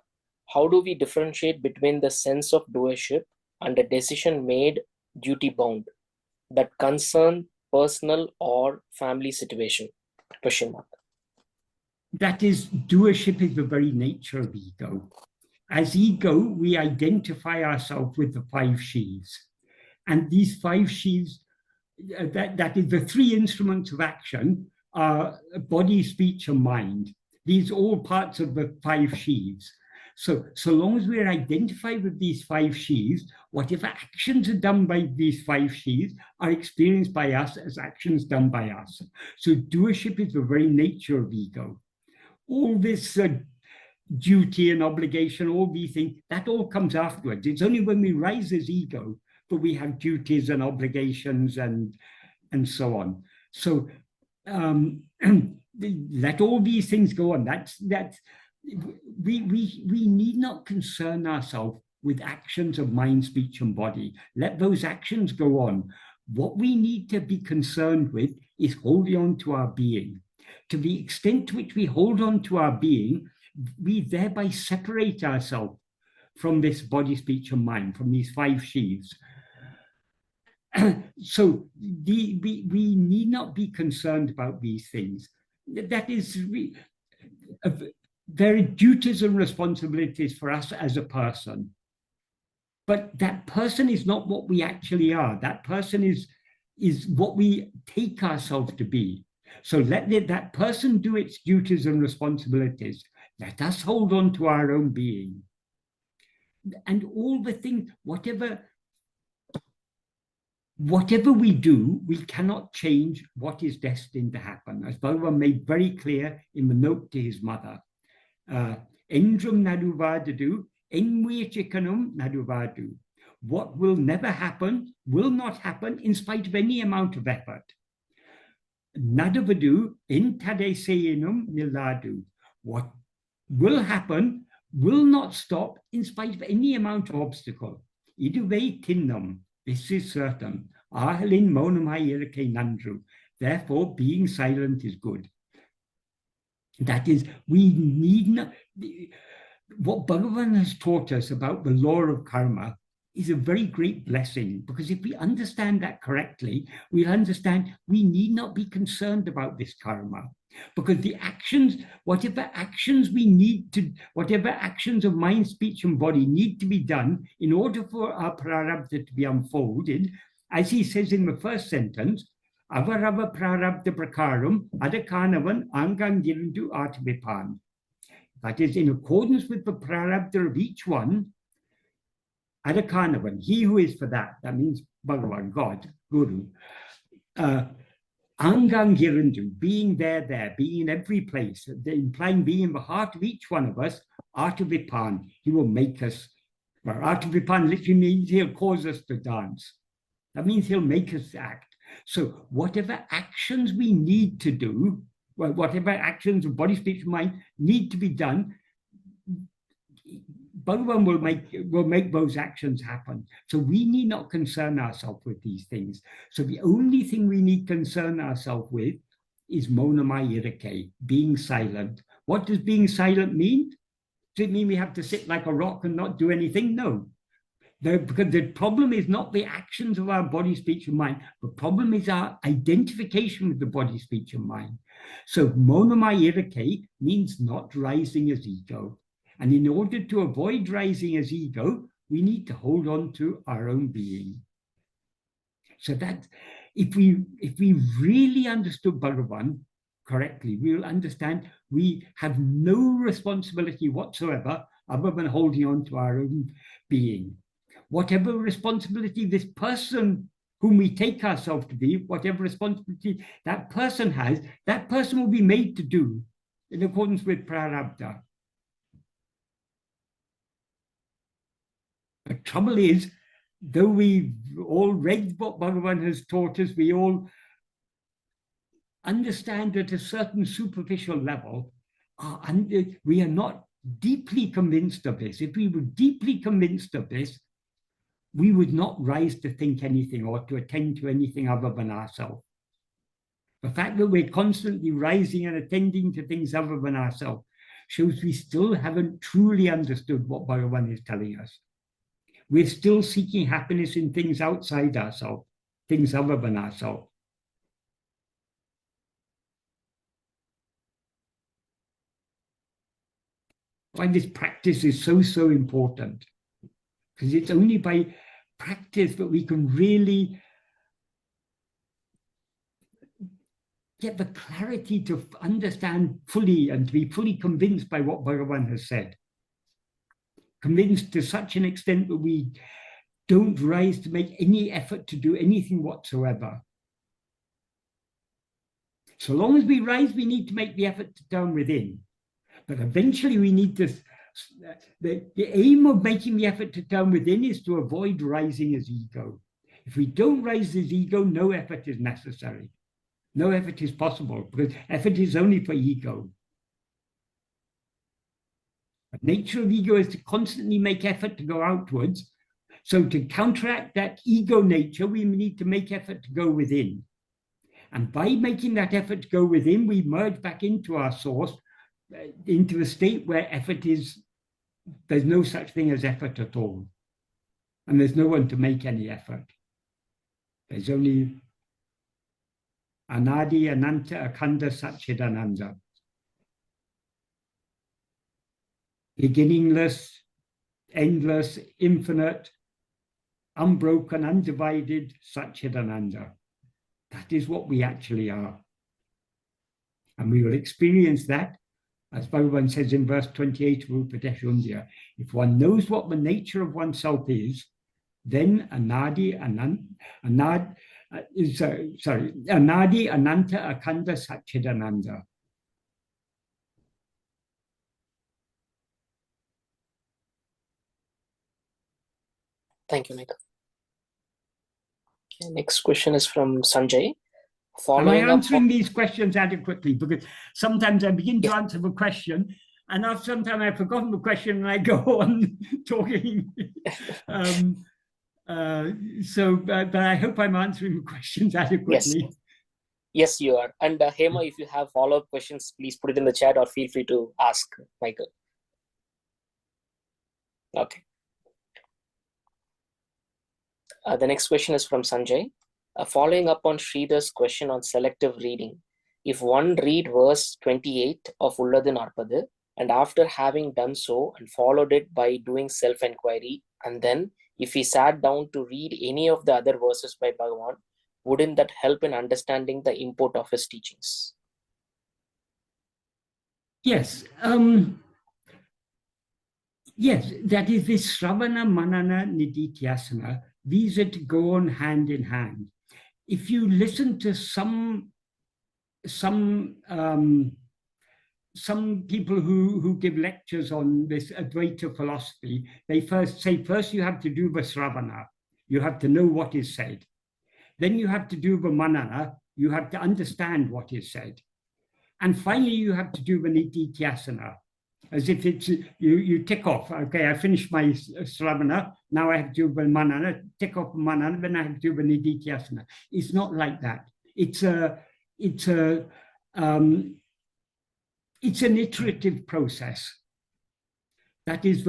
S1: How do we differentiate between the sense of doership and a decision made duty-bound that concern personal or family situation? Question mark.
S2: That is, doership is the very nature of ego. As ego, we identify ourselves with the 5 sheaths. And these 5 sheaths, that is the 3 instruments of action, are body, speech, and mind. these are all parts of the 5 sheaves. So long as we're identified with these 5 sheaves, whatever actions are done by these 5 sheaves are experienced by us as actions done by us. So doership is the very nature of ego. All this duty and obligation, all these things, that all comes afterwards. It's only when we rise as ego that we have duties and obligations and so on. So let all these things go on. We need not concern ourselves with actions of mind, speech, and body. Let those actions go on. What we need to be concerned with is holding on to our being. To the extent to which we hold on to our being, we thereby separate ourselves from this body, speech, and mind, from these 5 sheaves. So we need not be concerned about these things. That is, there are duties and responsibilities for us as a person. But that person is not what we actually are. That person is what we take ourselves to be. So let that person do its duties and responsibilities. Let us hold on to our own being. And all the things, whatever we do, we cannot change what is destined to happen. As Bhagavan made very clear in the note to his mother, Endrum naduvadadu, enmuichikanum naduvadu. What will never happen will not happen in spite of any amount of effort. Nadavadu intadeseinum niladu. What will happen will not stop in spite of any amount of obstacle. Iduve tinnam. This is certain. Ahalin monamai nandru. Therefore, being silent is good. That is, we need not. What Bhagavan has taught us about the law of karma is a very great blessing, because if we understand that correctly, we understand we need not be concerned about this karma, because the actions, whatever actions of mind, speech, and body need to be done in order for our prarabdha to be unfolded, as he says in the first sentence, avarava prarabdha prakaram adakanavan angangirindu atvipan. That is, in accordance with the prarabdha of each one, adakanavan, he who is for that means Bhagavan, God, Guru, angangirindu, being there, being in every place, implying being in the heart of each one of us, atvipan, he will make us, well, atvipan literally means he'll cause us to dance. That means he'll make us act. So whatever actions we need to do, well, whatever actions of body, speech, and mind need to be done, Bhagavan will make those actions happen. So we need not concern ourselves with these things. So the only thing we need to concern ourselves with is monamai irake, being silent. What does being silent mean? Does it mean we have to sit like a rock and not do anything? No. Because the problem is not the actions of our body, speech, and mind. The problem is our identification with the body, speech, and mind. So monamai irake means not rising as ego. And in order to avoid rising as ego, we need to hold on to our own being. So that if we really understood Bhagavan correctly, we will understand we have no responsibility whatsoever other than holding on to our own being. Whatever responsibility this person whom we take ourselves to be, whatever responsibility that person has, that person will be made to do in accordance with prarabdha. The trouble is, though we've all read what Bhagavan has taught us, we all understand at a certain superficial level, we are not deeply convinced of this. If we were deeply convinced of this, we would not rise to think anything or to attend to anything other than ourselves. The fact that we're constantly rising and attending to things other than ourselves shows we still haven't truly understood what Bhagavan is telling us. We're still seeking happiness in things outside ourselves, things other than ourselves. Why this practice is so important. Because it's only by practice that we can really get the clarity to understand fully and to be fully convinced by what Bhagavan has said. Convinced to such an extent that we don't rise to make any effort to do anything whatsoever. So long as we rise, we need to make the effort to turn within. But eventually we need to, the aim of making the effort to turn within is to avoid rising as ego. If we don't rise as ego, no effort is necessary. No effort is possible, because effort is only for ego. The nature of ego is to constantly make effort to go outwards. So to counteract that ego nature, we need to make effort to go within. And by making that effort to go within, we merge back into our source, into a state where effort is, there's no such thing as effort at all. And there's no one to make any effort. There's only Anadi, Ananta, Akhanda, Satchidananda. Beginningless, endless, infinite, unbroken, undivided, Satchidananda. That is what we actually are. And we will experience that, as Bhagavan says in verse 28 of Upadeshundya, if one knows what the nature of oneself is, then Anadi, Ananta, Akhanda, Satchidananda.
S1: Thank you, Michael. Okay, next question is from Sanjay.
S2: Am I answering these questions adequately? Because sometimes I begin to answer the question, and after some time I've forgotten the question and I go on talking. But I hope I'm answering the questions adequately.
S1: Yes, you are. And Hema, if you have follow-up questions, please put it in the chat or feel free to ask Michael. Okay. The next question is from Sanjay. Following up on Sridhar's question on selective reading, if one read verse 28 of Ulladhu Narpadu, and after having done so and followed it by doing self-enquiry, and then if he sat down to read any of the other verses by Bhagavan, wouldn't that help in understanding the import of his teachings?
S2: Yes. Yes, that is this Shravana, Manana, Nididhyasana. These are to go on hand in hand. If you listen to some people who give lectures on this Advaita philosophy, they first you have to do the Shravana. You have to know what is said. Then you have to do the Manana. You have to understand what is said. And finally, you have to do the Nididhyasana. As if it's, you tick off, okay, I finished my Shravana, now I have to do the Manana, tick off the Manana, then I have to do the Nididhyasana. It's not like that. It's an iterative process. That is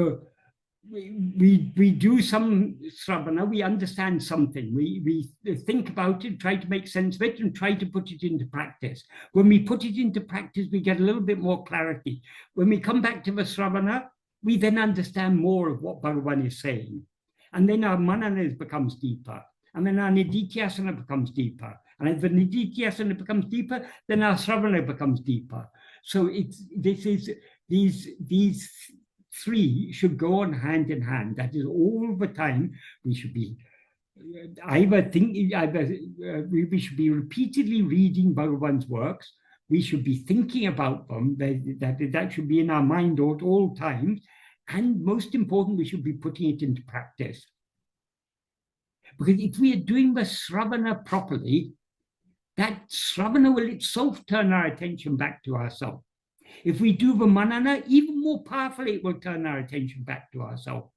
S2: we do some Shravana, we understand something, we think about it, try to make sense of it, and try to put it into practice. When we put it into practice, we get a little bit more clarity. When we come back to the Shravana, we then understand more of what Bhagavan is saying. And then our Manana becomes deeper. And then our Nididhyasana becomes deeper. And if the Nididhyasana becomes deeper, then our Shravana becomes deeper. So these three should go on hand in hand. That is, all the time we should be we should be repeatedly reading Bhagavan's works. We should be thinking about them. That should be in our mind at all times. And most important, we should be putting it into practice. Because if we are doing the Shravana properly, that Shravana will itself turn our attention back to ourselves. If we do the Manana, even more powerfully, it will turn our attention back to ourselves.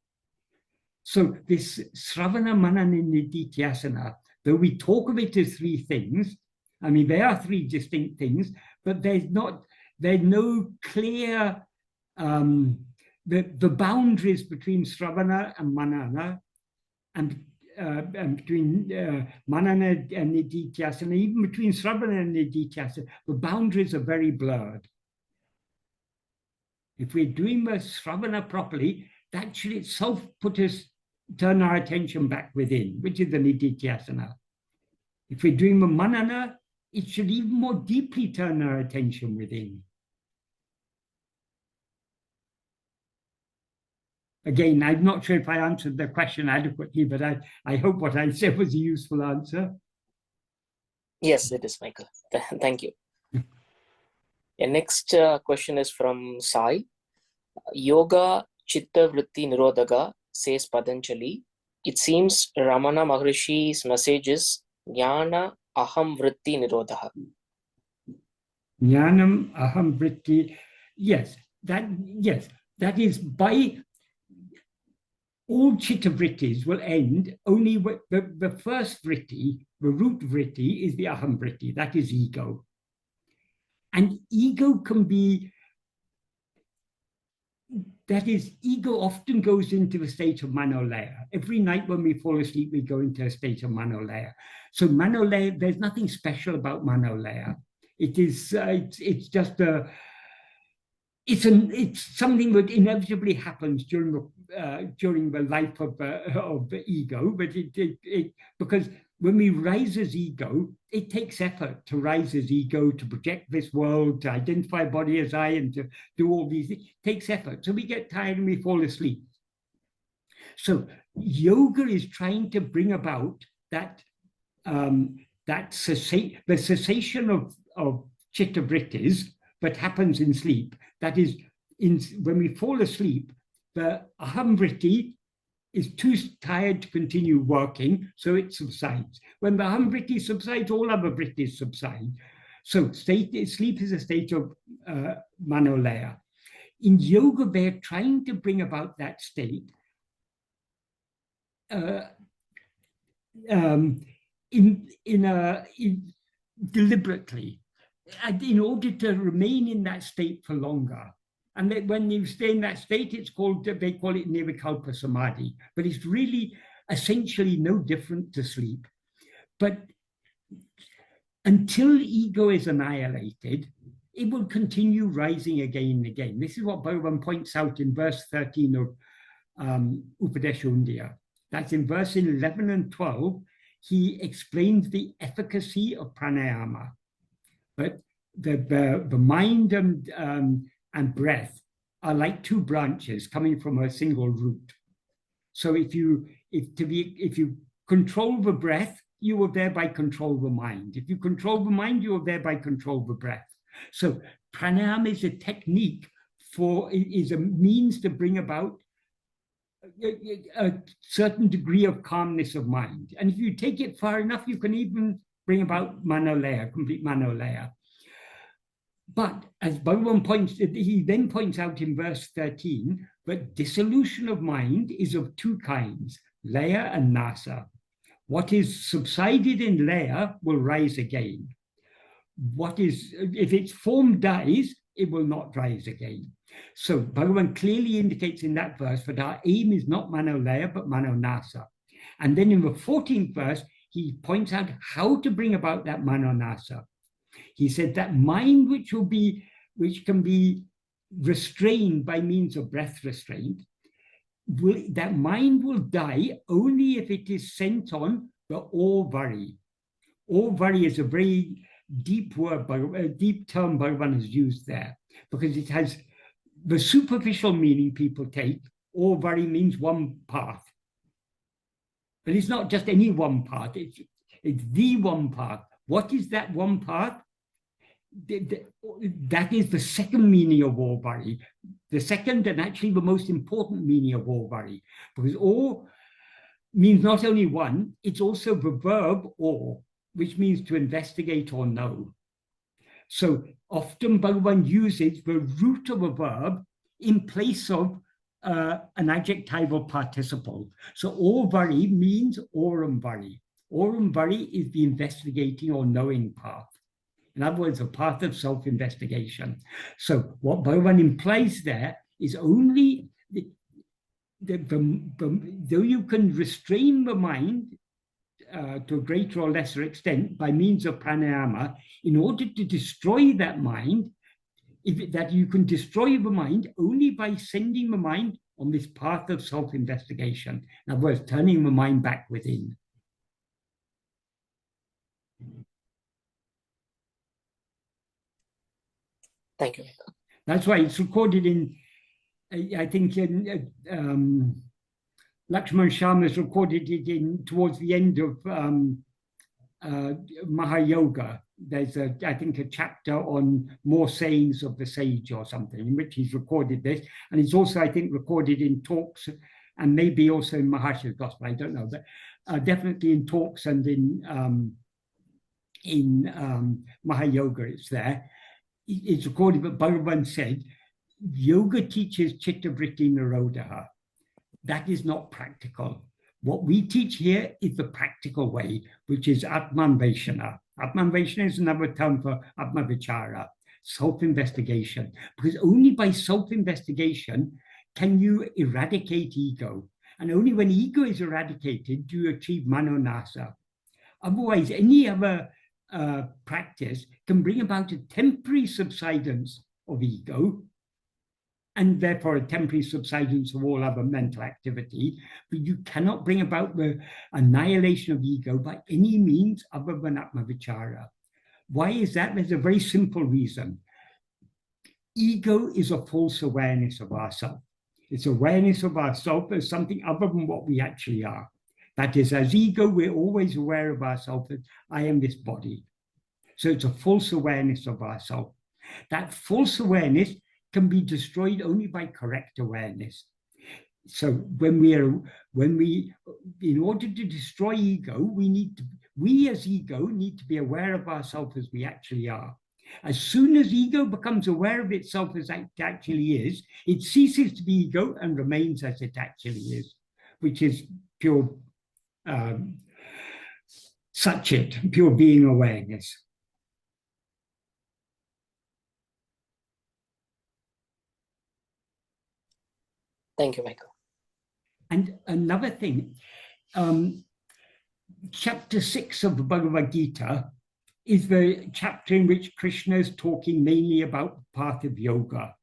S2: So this Shravana, Manana, Nididhyasana, though we talk of it as three things, I mean, there are three distinct things, but there's no clear, the boundaries between Shravana and Manana, and between Manana and Nididhyasana, even between Shravana and Nididhyasana, the boundaries are very blurred. If we're doing the Shravana properly, that should itself turn our attention back within, which is the Nididhyasana. If we're doing the Manana, it should even more deeply turn our attention within. Again, I'm not sure if I answered the question adequately, but I hope what I said was a useful answer.
S1: Yes, it is, Michael. Thank you. The next question is from Sai. Yoga Chitta Vritti Nirodhaga, says Patanjali. It seems Ramana Maharishi's message is Jnana Aham Vritti Nirodha.
S2: Jnanam Aham Vritti. Yes, that is by all chitta vrittis will end only with the first vritti, the root vritti is the aham vritti, that is ego. And ego can be, that is, ego often goes into the state of Manolaya. Every night when we fall asleep, we go into a state of Manolaya. So Manolaya, there's nothing special about Manolaya. It is, it's just a, it's something that inevitably happens during the life of the ego, but because when we rise as ego, it takes effort to rise as ego, to project this world, to identify body as I, and to do all these things. It takes effort. So we get tired and we fall asleep. So yoga is trying to bring about that the cessation of chitta vrittis that happens in sleep. That is, when we fall asleep, the aham vritti is too tired to continue working, so it subsides. When the aham vritti subsides, all other vrittis subside. So sleep is a state of manolaya. In yoga, they're trying to bring about that state deliberately, in order to remain in that state for longer. And that when you stay in that state, it's called, they call it nirvikalpa samadhi, but it's really essentially no different to sleep. But until ego is annihilated, it will continue rising again and again. This is what Bhagavan points out in verse 13 of Upadesha Undiyar. That's in verse 11 and 12. He explains the efficacy of pranayama. But the mind and breath are like two branches coming from a single root. So if you control the breath, you will thereby control the mind. If you control the mind, you will thereby control the breath. So pranayama is a technique is a means to bring about a certain degree of calmness of mind. And if you take it far enough, you can even bring about manolaya, complete manolaya. But as Bhagavan he then points out in verse 13 that dissolution of mind is of two kinds, laya and nasa. What is subsided in laya will rise again. If its form dies, it will not rise again. So Bhagavan clearly indicates in that verse that our aim is not manolaya, but manonasa. And then in the 14th verse, he points out how to bring about that manonasa. He said that mind which can be restrained by means of breath restraint, that mind will die only if it is sent on the all-vari. All-vari is a very deep word, a deep term Bhagavan has used there, because it has the superficial meaning people take. All-vari means one path. But it's not just any one path, it's the one path. What is that one path? That is the second meaning of all-vari. The second and actually the most important meaning of all-vari. Because all means not only one, it's also the verb or, which means to investigate or know. So often Bhagavan uses the root of a verb in place of an adjectival participle. So all-vari means aurum-vari. Aurum-vari is the investigating or knowing path. In other words, a path of self-investigation. So what Bhagavan implies there is only though you can restrain the mind to a greater or lesser extent by means of pranayama, in order to destroy that mind, that you can destroy the mind only by sending the mind on this path of self-investigation. In other words, turning the mind back within.
S1: Thank you.
S2: That's why it's recorded in, I think, in Lakshman Sharma's recorded it in towards the end of Mahayoga. There's I think a chapter on more sayings of the sage or something in which he's recorded this, and it's also, I think, recorded in talks and maybe also in Maharsha's Gospel. I don't know, but definitely in talks and in Mahayoga it's there. It's recorded, but Bhagavan said, yoga teaches chitta vritti nirodha. That is not practical. What we teach here is the practical way, which is Atma-vichara. Atma-vichara is another term for Atma-vichara, self-investigation. Because only by self-investigation can you eradicate ego. And only when ego is eradicated do you achieve manonasa. Otherwise, any other practice can bring about a temporary subsidence of ego, and therefore a temporary subsidence of all other mental activity, but you cannot bring about the annihilation of ego by any means other than Atma-vichara. Why is that? There's a very simple reason. Ego is a false awareness of ourself. It's awareness of ourself as something other than what we actually are. That is, as ego, we're always aware of ourselves as I am this body. So it's a false awareness of ourself. That false awareness can be destroyed only by correct awareness. So in order to destroy ego, we as ego need to be aware of ourselves as we actually are. As soon as ego becomes aware of itself as it actually is, it ceases to be ego and remains as it actually is, which is pure Satchit, pure being awareness.
S1: Thank you, Michael.
S2: And another thing, chapter 6 of the Bhagavad Gita is the chapter in which Krishna is talking mainly about the path of yoga.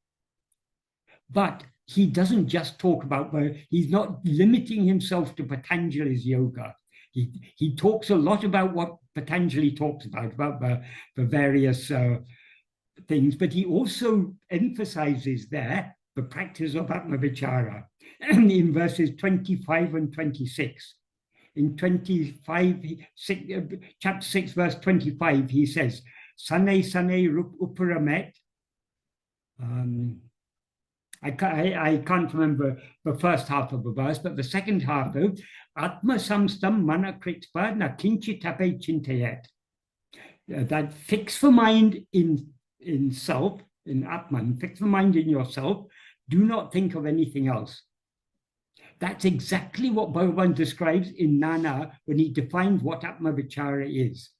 S2: But he doesn't just talk about, he's not limiting himself to Patanjali's yoga. He talks a lot about what Patanjali talks about the various things, but he also emphasizes there the practice of Atma-vichara in verses 25 and 26. In 25, chapter 6, verse 25, he says, Sane sane rup uparamet. I can't remember the first half of the verse, but the second half of Atma samstam mana kritva na kinchi tape chintayet. That fix the mind in self, in Atman, fix the mind in yourself, do not think of anything else. That's exactly what Bhagavan describes in Nana when he defines what Atma-vichara is.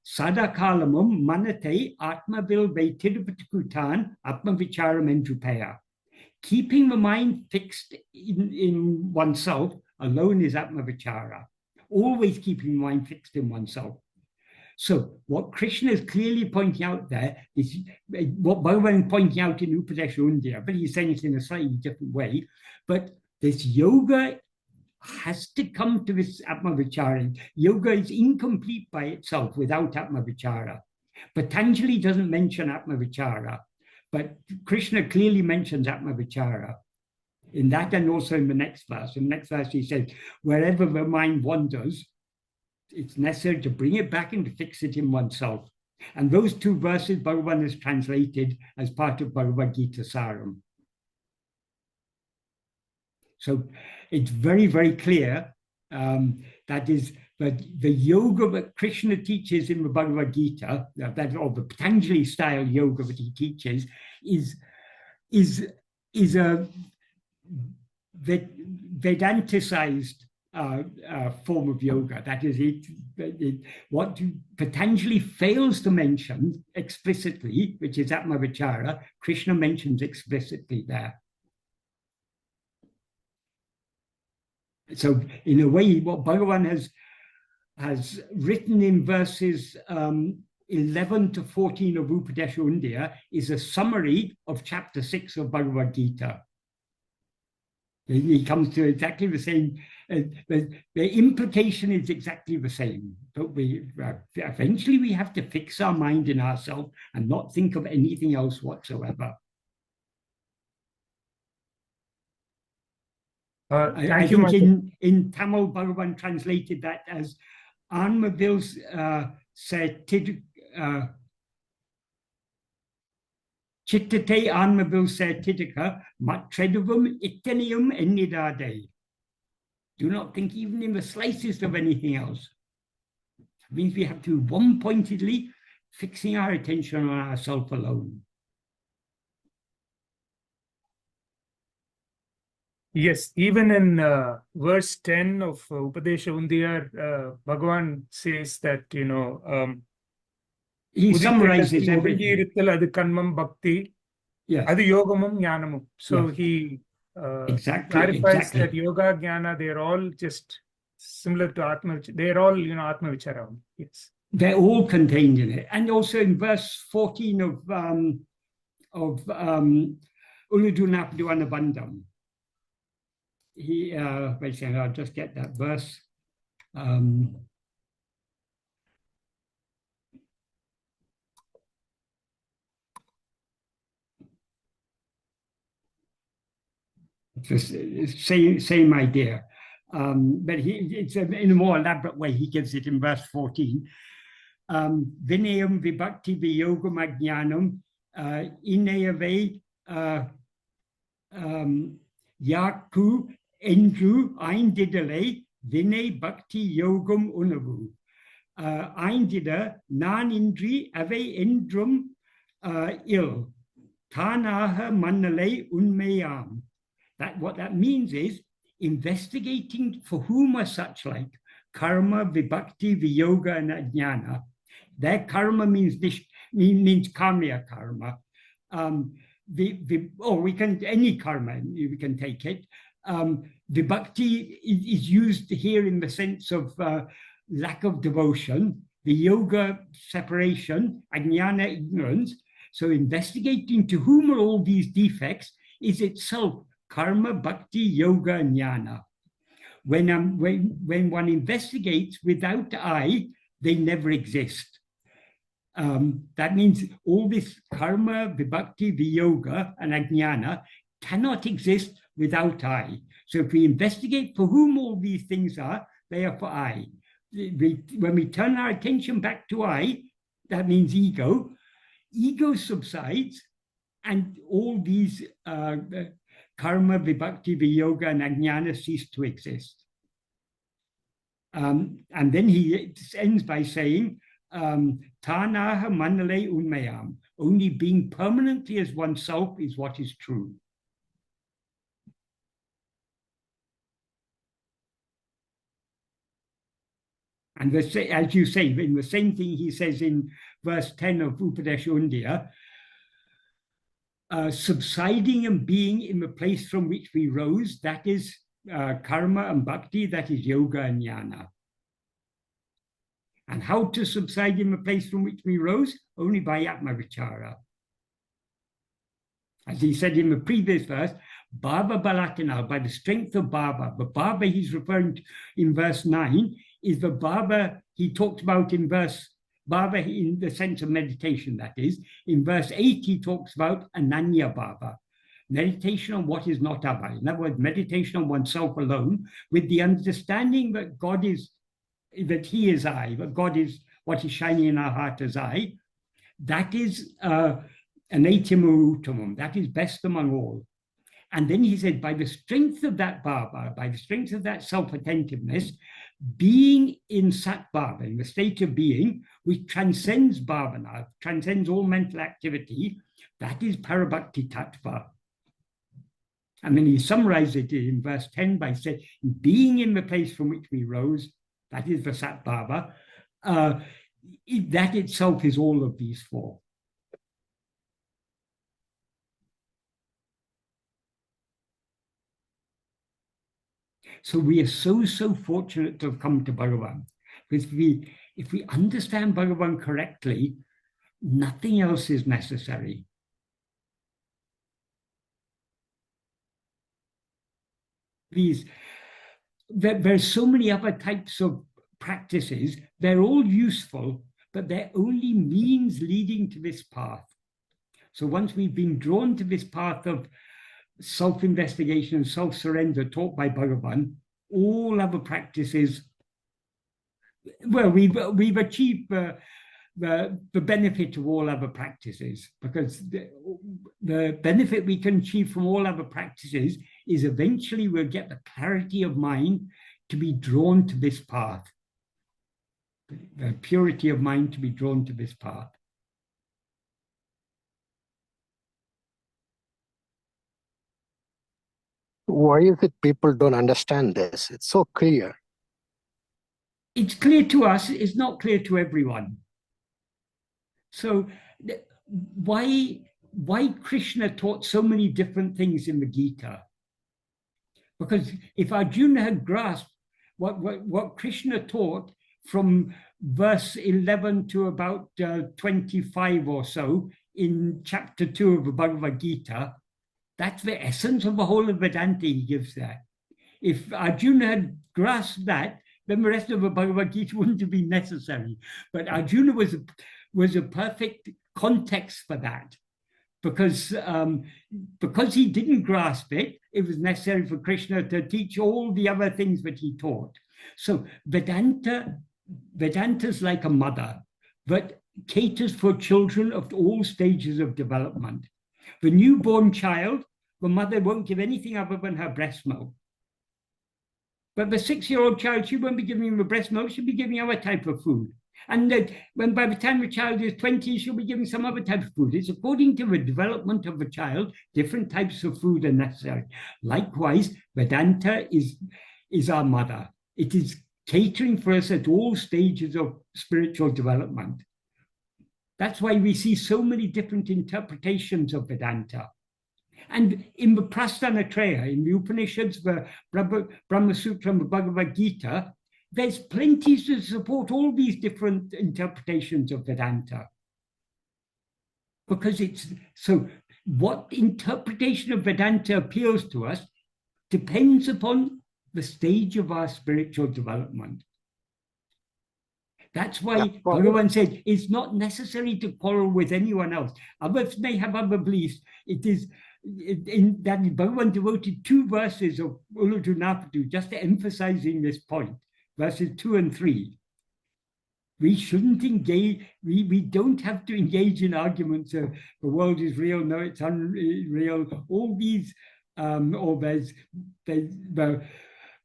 S2: Sadakalamum manate atma-vil vetirupatikutan Atma-vicharam entrupaya. Keeping the mind fixed in oneself alone is Atma-vichara. Always keeping the mind fixed in oneself. So what Krishna is clearly pointing out there is what Bhagavan is pointing out in Upadesha Undya, but he's saying it in a slightly different way. But this yoga has to come to this Atma-vichara. Yoga is incomplete by itself without Atma-vichara. Patanjali doesn't mention Atma-vichara, but Krishna clearly mentions Atma-vichara in that and also in the next verse. In the next verse he says, wherever the mind wanders, it's necessary to bring it back and to fix it in oneself. And those two verses Bhagavan has translated as part of Bhagavad Gita Saram. So it's very, very clear that is that the yoga that Krishna teaches in the Bhagavad Gita, or the Patanjali style yoga that he teaches, is a Vedanticized form of yoga. That is what Patanjali fails to mention explicitly, which is Atma-vichara, Krishna mentions explicitly there. So in a way, what Bhagavan has written in verses 11 to 14 of Upadesha Undya is a summary of chapter 6 of Bhagavad Gita. He comes to exactly the same the implication is exactly the same, but eventually we have to fix our mind in ourselves and not think of anything else whatsoever.
S3: Thank you,
S2: think in Tamil, Bhagavan translated that as Anmavils Chittate Anmavil Titika Matreduvum Itanium Enidade. Do not think even in the slightest of anything else. It means we have to one-pointedly fixing our attention on ourselves alone.
S3: Yes, even in verse 10 of Upadesha Undiyar, Bhagavan says that,
S2: he summarizes everything.
S3: Adu kanmam bhakti, adu yogamam jnanamum. So he clarifies that yoga, jnana, they're all just similar to Atma-vichara. They're all, Atma-vichara. Yes.
S2: They're all contained in it. And also in verse 14 of Uludunapaduanabandam, I'll just get that verse. Same idea. But it's in a more elaborate way. He gives it in verse 14. Vinayam vibhakti viyogam ajnanam inayave yaku endru eindidale vinay bhakti yogam unavu. Eindida nan indri ave endrum il tanaha manale unmayam. What that means is investigating for whom are such like karma, vibhakti, viyoga, and ajnana. Their karma means karmiya karma. We can any karma we can take it. Vibhakti is used here in the sense of lack of devotion. The yoga separation, ajnana ignorance. So investigating to whom are all these defects is itself karma, bhakti, yoga, jnana. When one investigates without I, they never exist. That means all this karma, vibhakti, viyoga, and ajnana cannot exist without I. So if we investigate for whom all these things are, they are for I. When we turn our attention back to I, that means ego. Ego subsides, and all these karma, vibhakti, viyoga, and ajnana cease to exist. And then he ends by saying, Tanaha manale unmayam. Only being permanently as oneself is what is true. And as you say, in the same thing he says in verse 10 of Upadesha Undiyar, subsiding and being in the place from which we rose, that is karma and bhakti, that is yoga and jnana. And how to subside in the place from which we rose? Only by Atma-vichara. As he said in the previous verse, Bhava Balatina, by the strength of Bhava. The Bhava he's referring to in verse 9 is the Bhava he talked about in verse Bhava in the sense of meditation, that is. In verse 8, he talks about Ananya Bhava, meditation on what is not I. In other words, meditation on oneself alone, with the understanding that God is, that he is I, that God is what is shining in our heart as I. That is anatimum uttamam, that is best among all. And then he said, by the strength of that bhava, by the strength of that self-attentiveness, being in sat bhava, in the state of being, which transcends bhavana, transcends all mental activity, that is parabhakti tattva. And then he summarized it in verse 10 by saying, being in the place from which we rose, that is the sat bhava, that itself is all of these four. So we are so fortunate to have come to Bhagavan. Because if we understand Bhagavan correctly, nothing else is necessary. These there's so many other types of practices. They're all useful, but they're only means leading to this path. So once we've been drawn to this path of self-investigation and self-surrender taught by Bhagavan, all other practices, well, we've achieved the benefit of all other practices, because the benefit we can achieve from all other practices is eventually we'll get the clarity of mind to be drawn to this path, the purity of mind to be drawn to this path.
S4: Why is it people don't understand this? It's so clear.
S2: It's clear to us, it's not clear to everyone. So why Krishna taught so many different things in the Gita? Because if Arjuna had grasped what Krishna taught from verse 11 to about 25 or so in chapter 2 of the Bhagavad Gita, that's the essence of the whole of Vedanta he gives there. If Arjuna had grasped that, then the rest of the Bhagavad Gita wouldn't have been necessary. But Arjuna was a perfect context for that, because he didn't grasp it, it was necessary for Krishna to teach all the other things that he taught. So Vedanta's like a mother that caters for children of all stages of development. The newborn child, the mother won't give anything other than her breast milk. But the 6-year-old child, she won't be giving him the breast milk, she'll be giving other type of food. And when by the time the child is 20, she'll be giving some other type of food. It's according to the development of the child, different types of food are necessary. Likewise, Vedanta is our mother. It is catering for us at all stages of spiritual development. That's why we see so many different interpretations of Vedanta. And in the Prasthanatraya, in the Upanishads, the Brahma Sutra and the Bhagavad Gita, there's plenty to support all these different interpretations of Vedanta. Because it's, so what interpretation of Vedanta appeals to us depends upon the stage of our spiritual development. That's why Bhagavan said it's not necessary to quarrel with anyone else. Others may have other beliefs. It is in that Bhagavan devoted 2 verses of Uladu Napadu just to emphasizing this point, verses 2 and 3. We shouldn't engage, we don't have to engage in arguments of the world is real, no, it's unreal, all these, or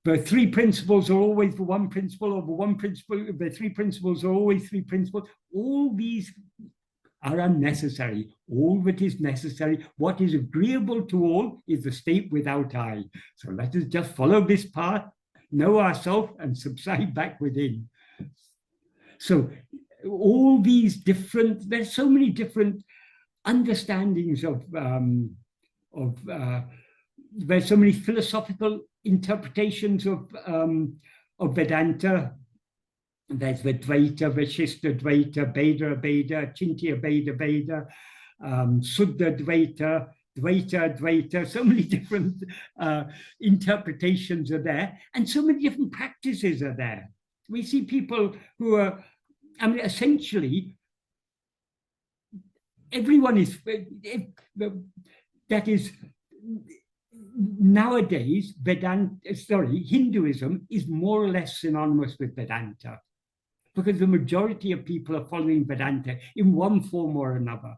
S2: the 3 principles are always the 1 principle, or the 1 principle, the 3 principles are always 3 principles. All these are unnecessary. All that is necessary, what is agreeable to all, is the state without I. So let us just follow this path, know ourselves, and subside back within. So all these different, there's so many different understandings of there's so many philosophical interpretations of Vedanta. There's the Dvaita, Vashishta Dvaita, Beda Beda, Chintya Beda Beda, Suddha Dvaita, Dvaita Dvaita, so many different interpretations are there, and so many different practices are there. We see people who are, I mean, essentially, everyone is, that is, nowadays, Hinduism is more or less synonymous with Vedanta, because the majority of people are following Vedanta in one form or another.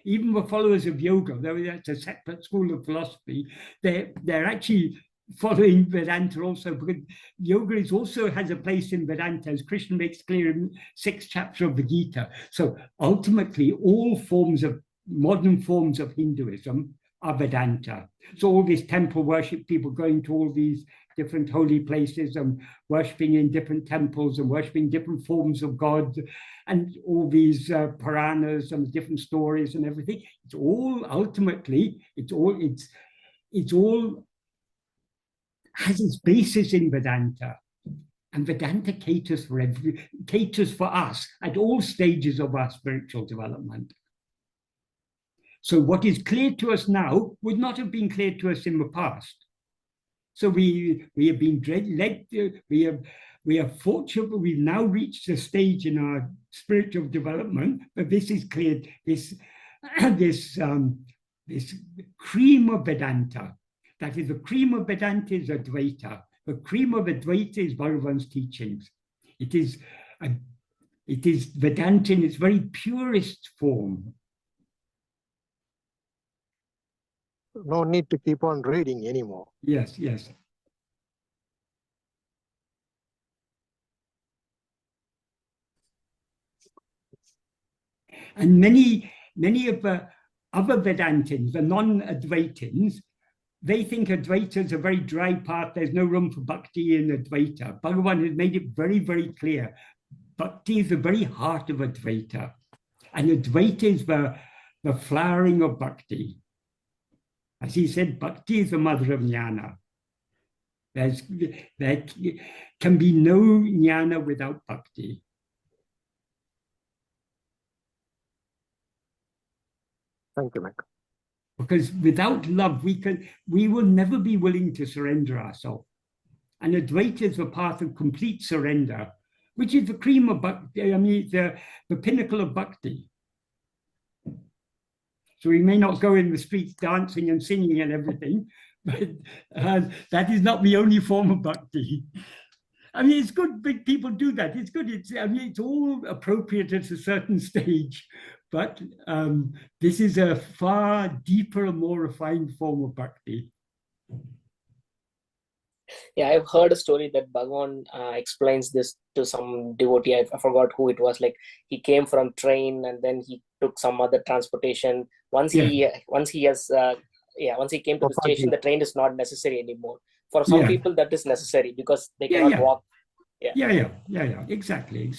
S2: Even the followers of yoga, though that's a separate school of philosophy, they're actually following Vedanta also, because yoga also has a place in Vedanta, as Krishna makes clear in 6th chapter of the Gita. So ultimately, all forms of modern forms of Hinduism are Vedanta. So all this temple worship, people going to all these different holy places and worshipping in different temples and worshipping different forms of God, and all these Puranas and different stories and everything. It's all ultimately, it's all has its basis in Vedanta. And Vedanta caters for us at all stages of our spiritual development. So what is clear to us now would not have been clear to us in the past. So we have been led. We are fortunate. We've now reached a stage in our spiritual development, but this is clear. This cream of Vedanta. That is, the cream of Vedanta is Advaita. The cream of Advaita is Bhagavan's teachings. It is Vedanta in its very purest form.
S4: No need to keep on reading anymore.
S2: Yes, yes. And many of the other Vedantins, the non-Advaitins, they think Advaita is a very dry path. There's no room for bhakti in Advaita. Bhagavan has made it very, very clear. Bhakti is the very heart of Advaita. And Advaita is the flowering of bhakti. As he said, bhakti is the mother of jnana. There can be no jnana without bhakti.
S4: Thank you, Mike.
S2: Because without love, we will never be willing to surrender ourselves. And Advaita is the path of complete surrender, which is the cream of bhakti, I mean, the pinnacle of bhakti. So we may not go in the streets dancing and singing and everything, but that is not the only form of bhakti. I mean, it's good big people do that. It's good. It's all appropriate at a certain stage, but this is a far deeper and more refined form of bhakti.
S1: Yeah, I've heard a story that Bhagavan explains this to some devotee. I forgot who it was. Like, he came from train and then he took some other transportation. Once he came to the station, the train is not necessary anymore. For some people, that is necessary because they cannot walk.
S2: Yeah. Exactly.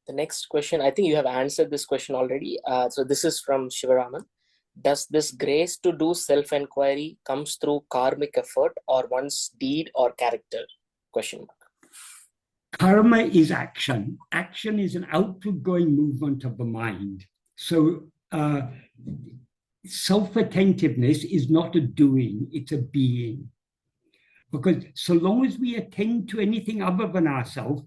S1: The next question, I think you have answered this question already. So this is from Shivaraman. Does this grace to do self-enquiry comes through karmic effort or one's deed or character? Question mark.
S2: Karma is action. Action is an outward-going movement of the mind. So self-attentiveness is not a doing, it's a being. Because so long as we attend to anything other than ourselves,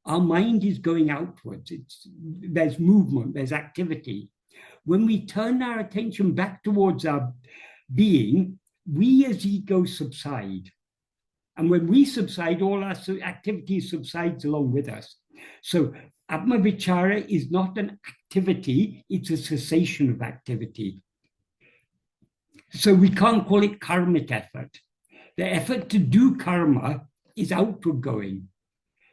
S2: our mind is going outwards. There's movement, there's activity. When we turn our attention back towards our being, we as ego subside. And when we subside, all our activity subsides along with us. So Atma-vichara is not an activity, it's a cessation of activity. So we can't call it karmic effort. The effort to do karma is outward going.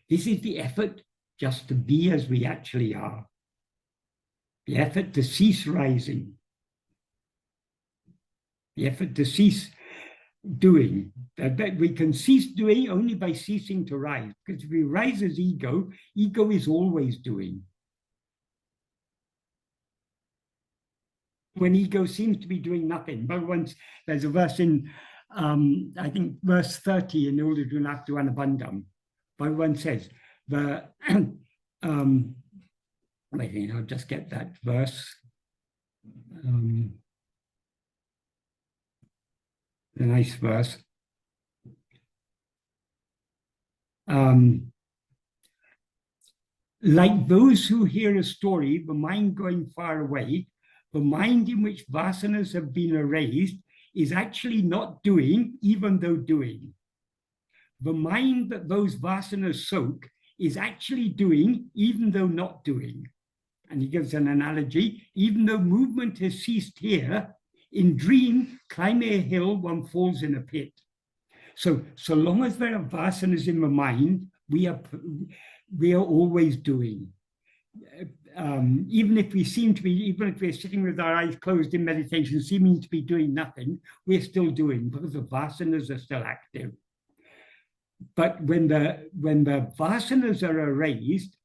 S2: This is the effort just to be as we actually are. The effort to cease rising. The effort to cease doing. We can cease doing only by ceasing to rise. Because if we rise as ego, ego is always doing. When ego seems to be doing nothing. But once there's a verse in, I think, verse 30 in Order to Naftu Anabandam. Bhagavan says, wait, I'll just get that verse. A nice verse. Like those who hear a story, the mind going far away, the mind in which vasanas have been erased is actually not doing, even though doing. The mind that those vasanas soak is actually doing, even though not doing. And he gives an analogy, even though movement has ceased here, in dream, climbing a hill, one falls in a pit. So long as there are vasanas in the mind, we are always doing. Even if we're sitting with our eyes closed in meditation, seeming to be doing nothing, we're still doing because the vasanas are still active. But when the vasanas are erased,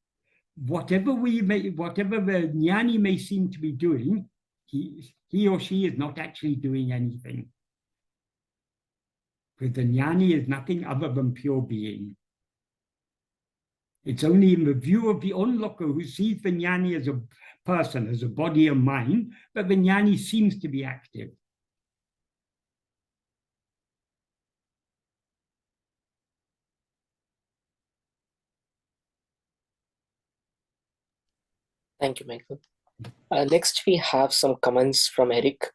S2: whatever the jnani may seem to be doing, he or she is not actually doing anything. Because the jnani is nothing other than pure being. It's only in the view of the onlooker who sees the jnani as a person, as a body and mind, that the jnani seems to be active.
S1: Thank you, Michael. Next, we have some comments from Eric.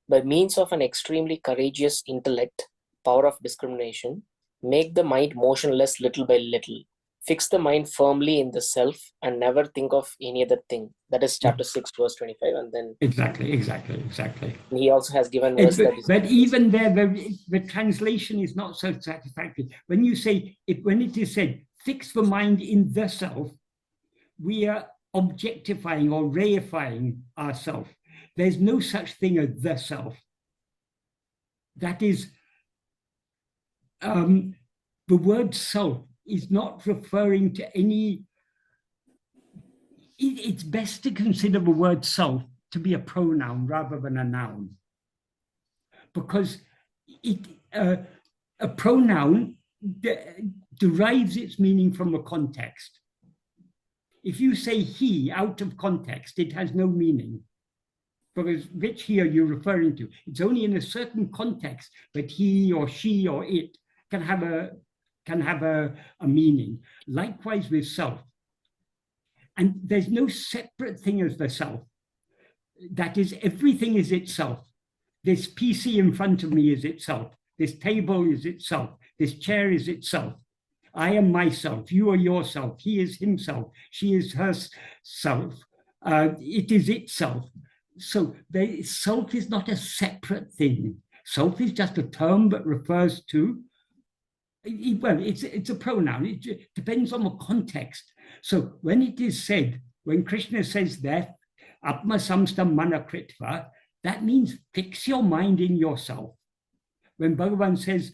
S1: By means of an extremely courageous intellect, power of discrimination, make the mind motionless little by little. Fix the mind firmly in the self and never think of any other thing. That is chapter 6, verse 25. And then
S2: Exactly.
S1: he also has given verse that is.
S2: But even there, the translation is not so satisfactory. When you say, when it is said, fix the mind in the self, we are objectifying or reifying ourself. There's no such thing as the self. That is, the word self is not referring to any. It's best to consider the word self to be a pronoun rather than a noun, because a pronoun derives its meaning from a context. If you say he out of context, it has no meaning, because which he are you referring to? It's only in a certain context that he or she or it can have a meaning. Likewise with self. And there's no separate thing as the self. That is, everything is itself. This PC in front of me is itself. This table is itself. This chair is itself. I am myself. You are yourself. He is himself. She is herself. It is itself. So the self is not a separate thing. Self is just a term that refers to, well, it's a pronoun. It depends on the context. So when it is said, when Krishna says that, Atma samstam mana kritva, that means fix your mind in yourself. When Bhagavan says,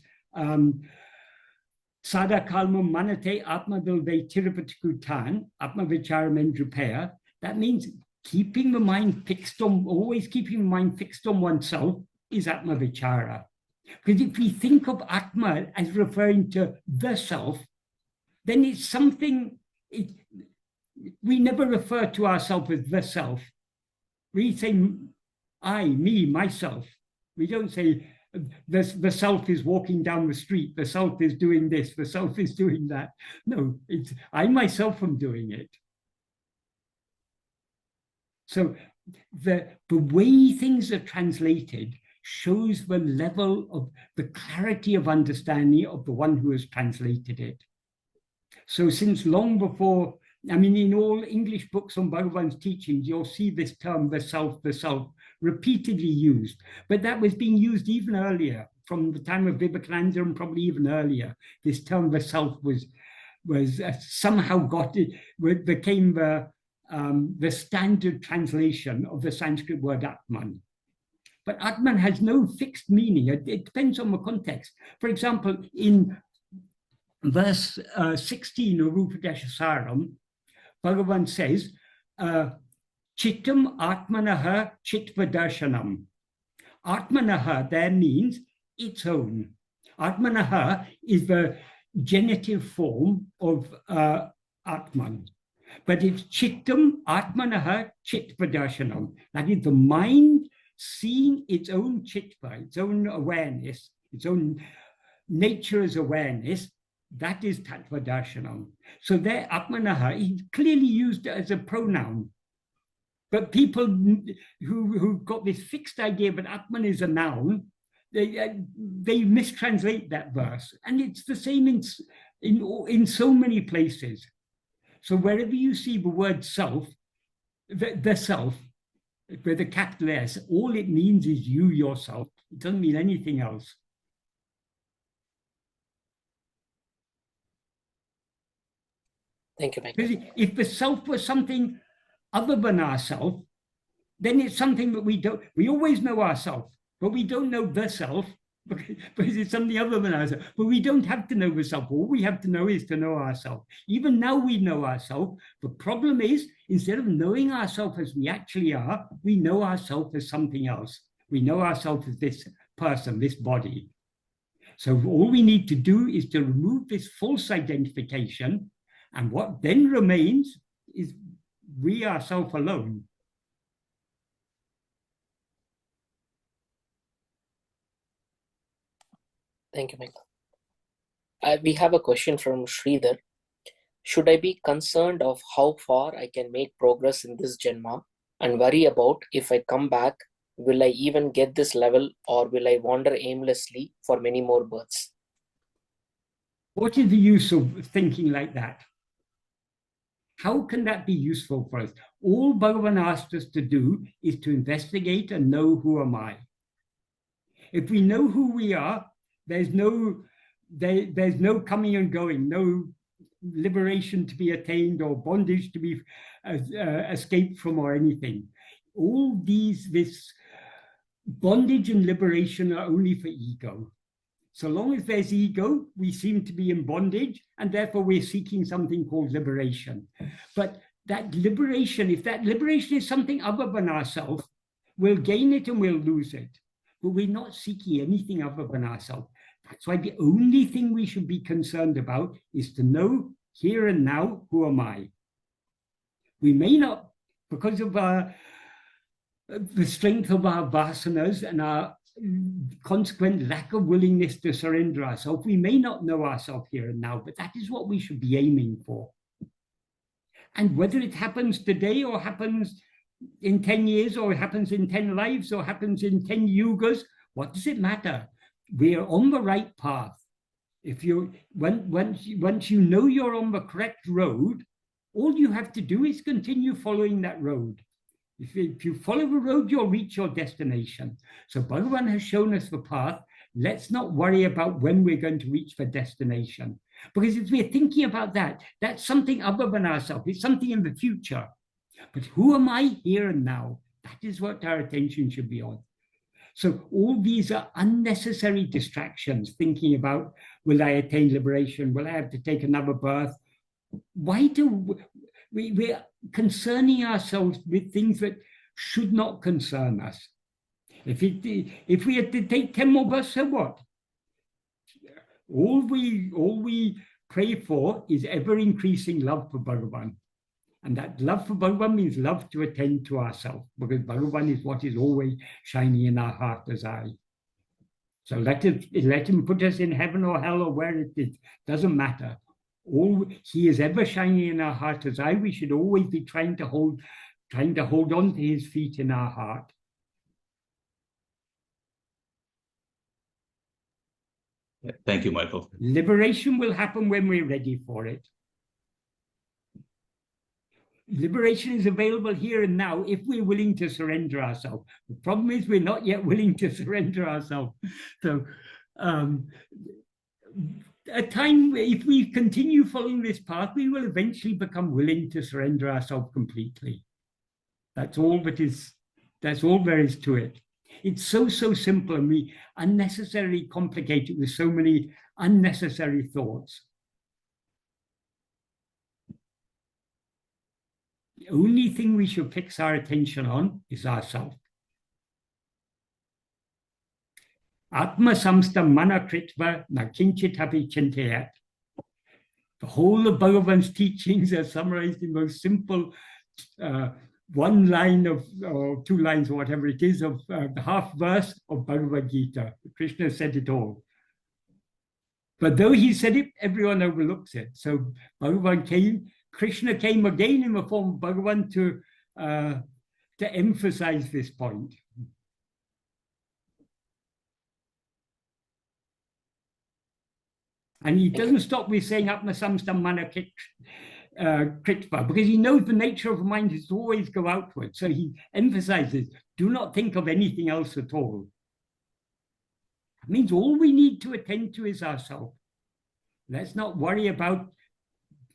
S2: Sada kalmam manate atma vilve tirupatikutan, Atma-vichara mendrupaya, that means keeping the mind fixed on, always keeping the mind fixed on oneself is Atma-vichara. Because if we think of Atma as referring to the self, then it's something, we never refer to ourselves as the self. We say I, me, myself. We don't say the self is walking down the street, the self is doing this, the self is doing that. No, it's I myself am doing it. So the way things are translated shows the level of the clarity of understanding of the one who has translated it. So since long before, I mean, in all English books on Bhagavan's teachings, you'll see this term, the self, repeatedly used. But that was being used even earlier, from the time of Vivekananda and probably even earlier. This term, the self, was somehow became the standard translation of the Sanskrit word Atman. But Atman has no fixed meaning. It depends on the context. For example, in verse 16 of Upadeshasaram, Bhagavan says, Chittam Atmanaha Chitvadarsanam. Atmanaha there means its own. Atmanaha is the genitive form of Atman. But it's Chittam Atmanaha Chitvadarsanam. That is the mind seeing its own chitva, its own awareness, its own nature as awareness. That is Tattva Darshanam. So there, Atmanaha is clearly used as a pronoun. But people who've got this fixed idea that Atman is a noun, they mistranslate that verse. And it's the same in so many places. So wherever you see the word self, the self, with a capital S, all it means is you yourself. It doesn't mean anything else.
S1: Thank you, Michael.
S2: If the self was something other than ourself, then it's something that we always know ourselves, but we don't know the self because it's something other than ourselves. But we don't have to know the self. All we have to know is to know ourselves. Even now we know ourselves. The problem is, instead of knowing ourselves as we actually are, we know ourselves as something else. We know ourselves as this person, this body. So all we need to do is to remove this false identification And what then remains is we ourselves alone.
S1: Thank you, Michael. We have a question from Sridhar. Should I be concerned of how far I can make progress in this Janma and worry about if I come back, will I even get this level, or will I wander aimlessly for many more births?
S2: What is the use of thinking like that? How can that be useful for us? All Bhagavan asked us to do is to investigate and know who am I. If we know who we are, there's no coming and going, no liberation to be attained or bondage to be escaped from or anything. All this bondage and liberation are only for ego. So long as there's ego, we seem to be in bondage, and therefore we're seeking something called liberation. But that liberation, if that liberation is something other than ourselves, we'll gain it and we'll lose it. But we're not seeking anything other than ourselves. That's why the only thing we should be concerned about is to know here and now, who am I? We may not, because of the strength of our vasanas and our consequent lack of willingness to surrender ourselves, we may not know ourselves here and now, but that is what we should be aiming for. And whether it happens today or happens in 10 years or happens in 10 lives or happens in 10 yugas, what does it matter? We are on the right path. If you once you know you're on the correct road, all you have to do is continue following that road. If you follow the road, you'll reach your destination. So Bhagavan has shown us the path. Let's not worry about when we're going to reach the destination. Because if we're thinking about that, that's something other than ourselves. It's something in the future. But who am I here and now? That is what our attention should be on. So all these are unnecessary distractions, thinking about, will I attain liberation? Will I have to take another birth? Why do we're concerning ourselves with things that should not concern us? If we had to take 10 more births, so what? All we pray for is ever increasing love for Bhagavan. And that love for Bhagavan means love to attend to ourselves, because Bhagavan is what is always shining in our heart as I. So let him put us in heaven or hell or where it is, doesn't matter. He is ever shining in our heart as I. We should always be trying to hold on to his feet in our heart.
S5: Thank you, Michael.
S2: Liberation will happen when we're ready for it. Liberation is available here and now if we're willing to surrender ourselves. The problem is we're not yet willing to surrender ourselves. So a time, if we continue following this path, we will eventually become willing to surrender ourselves completely. That's all there is to it. It's so simple, and we unnecessarily complicate it with so many unnecessary thoughts. The only thing we should fix our attention on is ourself. Atma-samsta-mana kritva na kinchitapi chintayat. The whole of Bhagavan's teachings are summarized in most simple one line or 2 lines or whatever it is of the half verse of Bhagavad Gita. Krishna said it all. But though he said it, everyone overlooks it. So Krishna came again in the form of Bhagavan to emphasize this point. And he doesn't stop with saying Atma-samsta mana kritva, because he knows the nature of the mind is to always go outward. So he emphasizes, do not think of anything else at all. That means all we need to attend to is ourselves. Let's not worry about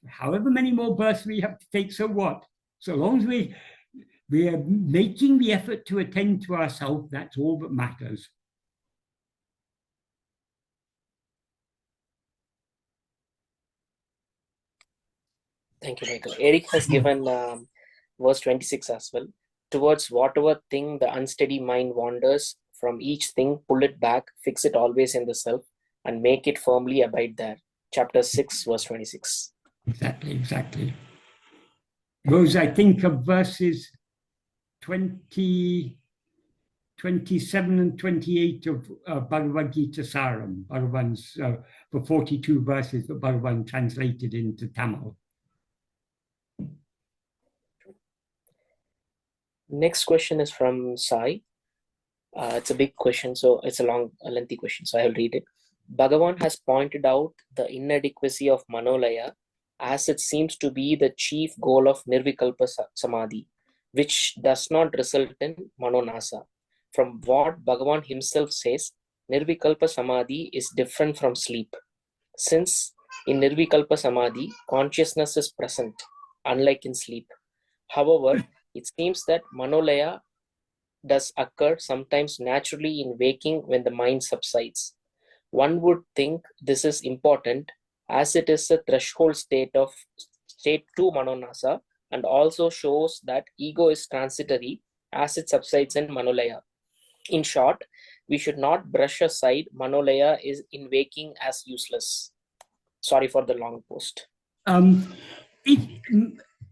S2: however many more births we have to take, so what? So long as we are making the effort to attend to ourselves, that's all that matters.
S1: Thank you, Michael. Eric has given verse 26 as well. Towards whatever thing the unsteady mind wanders, from each thing pull it back, fix it always in the self, and make it firmly abide there. Chapter 6, verse 26.
S2: Exactly. Rose, I think of verses 27 and 28 of Bhagavad Gita Saram, Bhagavan's, the 42 verses that Bhagavan translated into Tamil.
S1: Next question is from Sai. It's a big question, so it's a lengthy question, so I'll read it. Bhagavan has pointed out the inadequacy of Manolaya, as it seems to be the chief goal of Nirvikalpa Samadhi, which does not result in Manonasa. From what Bhagavan himself says, Nirvikalpa Samadhi is different from sleep. Since in Nirvikalpa Samadhi, consciousness is present, unlike in sleep. However, it seems that Manolaya does occur sometimes naturally in waking when the mind subsides. One would think this is important, as it is a threshold state to Manonasa, and also shows that ego is transitory as it subsides in Manolaya. In short, we should not brush aside Manolaya is in waking as useless. Sorry for the long post.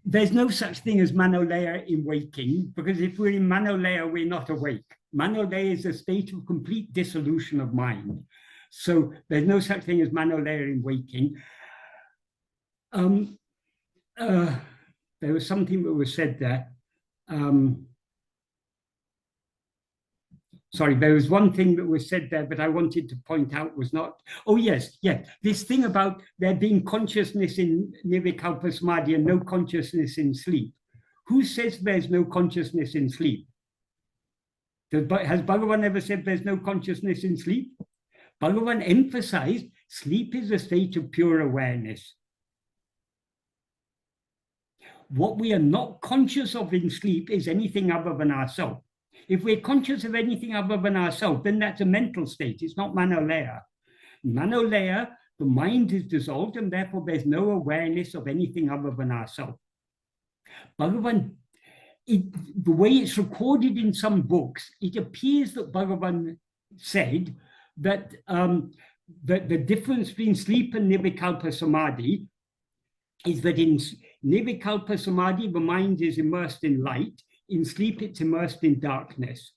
S2: There's no such thing as Manolaya in waking, because if we're in Manolaya, we're not awake. Manolaya is a state of complete dissolution of mind. So there's no such thing as Manolaya in waking. There was something that was said there. Sorry, there was one thing that was said there, but I wanted to point out was not. Oh, yes. This thing about there being consciousness in Nirvikalpa Samadhi and no consciousness in sleep. Who says there's no consciousness in sleep? Has Bhagavan ever said there's no consciousness in sleep? Bhagavan emphasized sleep is a state of pure awareness. What we are not conscious of in sleep is anything other than ourselves. If we're conscious of anything other than ourselves, then that's a mental state. It's not Manolaya. Manolaya, the mind is dissolved, and therefore there's no awareness of anything other than ourselves. Bhagavan, the way it's recorded in some books, it appears that Bhagavan said that the difference between sleep and Nirvikalpa Samadhi is that in Nirvikalpa Samadhi, the mind is immersed in light. In sleep, it's immersed in darkness.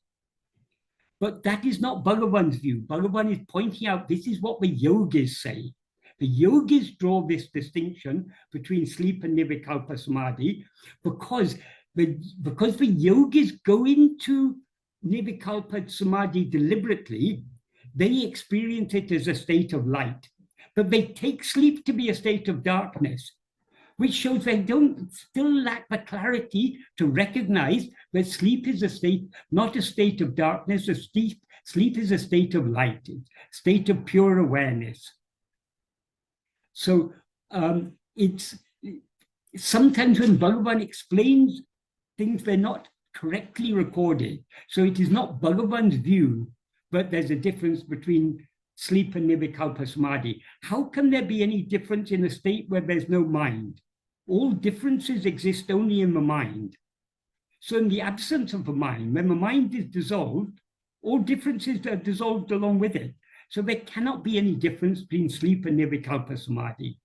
S2: But that is not Bhagavan's view. Bhagavan is pointing out this is what the yogis say. The yogis draw this distinction between sleep and Nirvikalpa Samadhi because the yogis go into Nirvikalpa Samadhi deliberately. They experience it as a state of light, but they take sleep to be a state of darkness, which shows they still lack the clarity to recognize that sleep is a state, not a state of darkness. Sleep is a state of light, a state of pure awareness. So it's sometimes when Bhagavan explains things, they're not correctly recorded. So it is not Bhagavan's view, but there's a difference between sleep and Nirvikalpa Samadhi. How can there be any difference in a state where there's no mind? All differences exist only in the mind. So in the absence of the mind, when the mind is dissolved, all differences are dissolved along with it. So there cannot be any difference between sleep and Nirvikalpa Samadhi.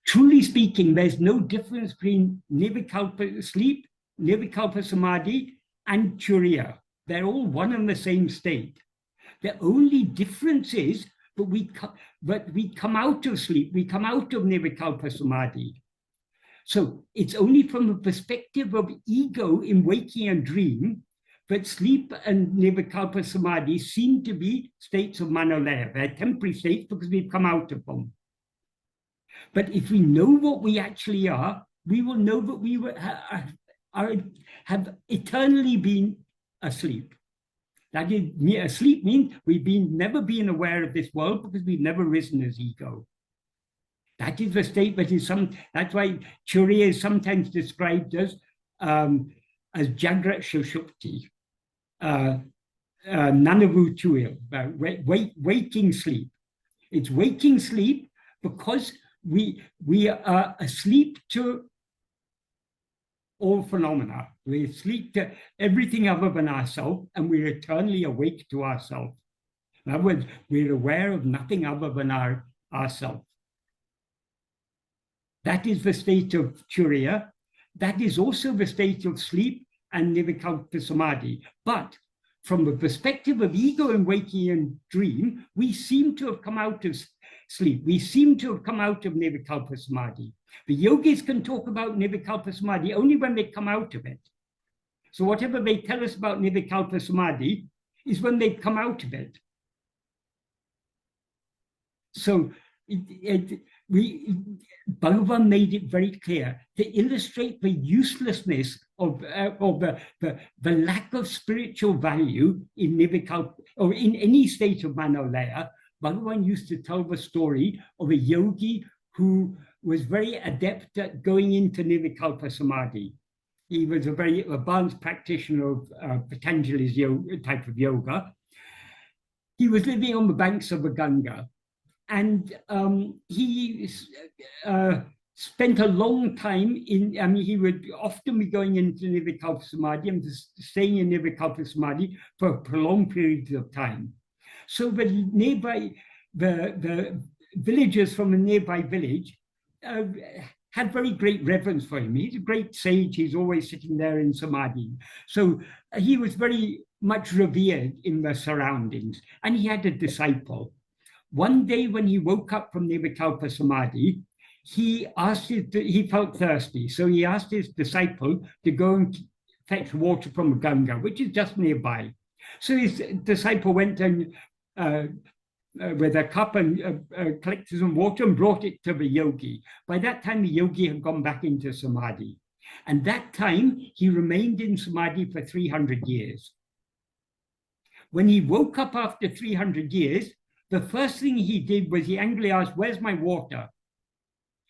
S2: Truly speaking, there's no difference between Nirvikalpa sleep, Nirvikalpa Samadhi, and Turiya. They're all one and the same state. The only difference is that we come out of sleep, we come out of Nirvikalpa Samadhi. So it's only from the perspective of ego in waking and dream that sleep and Nirvikalpa Samadhi seem to be states of Manolaya. They're temporary states because we've come out of them. But if we know what we actually are, we will know that we have eternally been asleep. That is, asleep means we've never been aware of this world because we've never risen as ego. That is the state that is that's why Turiya is sometimes described as Jagrat Sushupti, Nanavu Tuyil, waking sleep. It's waking sleep because we are asleep to all phenomena. We sleep to everything other than ourselves, and we're eternally awake to ourselves. In other words, we're aware of nothing other than ourself. That is the state of Turiya. That is also the state of sleep and Nirvikalpa Samadhi. But from the perspective of ego and waking and dream, we seem to have come out of sleep. We seem to have come out of Nirvikalpa Samadhi. The yogis can talk about Nirvikalpa Samadhi only when they come out of it. So whatever they tell us about Nirvikalpa Samadhi is when they come out of it. So Bhagavan made it very clear to illustrate the uselessness of the lack of spiritual value in Nirvikalpa or in any state of Manolaya. Bhagavan used to tell the story of a yogi who was very adept at going into Nirvikalpa Samadhi. He was a very advanced practitioner of Patanjali's type of yoga. He was living on the banks of the Ganga. And he spent a long time he would often be going into Nirvikalpa Samadhi and staying in Nirvikalpa Samadhi for prolonged periods of time. So the villagers from a nearby village had very great reverence for him. He's a great sage. He's always sitting there in Samadhi. So he was very much revered in the surroundings. And he had a disciple. One day when he woke up from Nirvikalpa Samadhi, he felt thirsty. So he asked his disciple to go and fetch water from Ganga, which is just nearby. So his disciple went and with a cup and collected some water and brought it to the yogi. By that time, the yogi had gone back into Samadhi. And that time, he remained in Samadhi for 300 years. When he woke up after 300 years, the first thing he did was he angrily asked, "Where's my water?"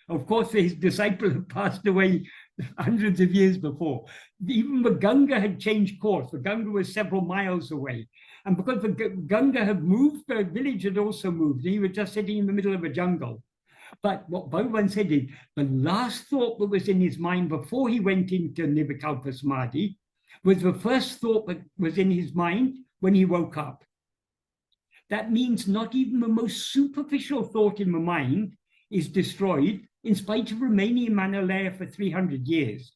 S2: Of course, his disciple had passed away hundreds of years before. Even the Ganga had changed course. The Ganga was several miles away. And because the Ganga had moved, the village had also moved. He was just sitting in the middle of a jungle. But what Bhagavan said is, the last thought that was in his mind before he went into Nirvikalpa Samadhi was the first thought that was in his mind when he woke up. That means not even the most superficial thought in the mind is destroyed in spite of remaining in Manolaya for 300 years.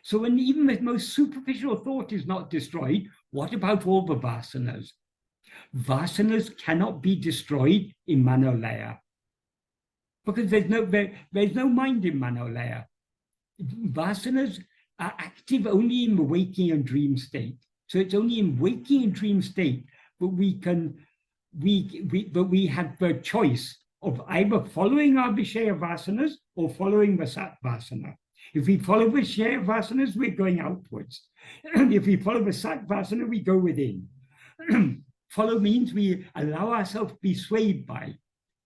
S2: So when even the most superficial thought is not destroyed, what about all the vasanas? Vasanas cannot be destroyed in Manolaya because there's no mind in Manolaya. Vasanas are active only in the waking and dream state. So it's only in waking and dream state that we have the choice of either following our Vishaya Vasanas or following the Sat Vasana. If we follow the Vishaya Vasanas, we're going outwards. And if we follow the Sat Vasana, we go within. Follow means we allow ourselves to be swayed by.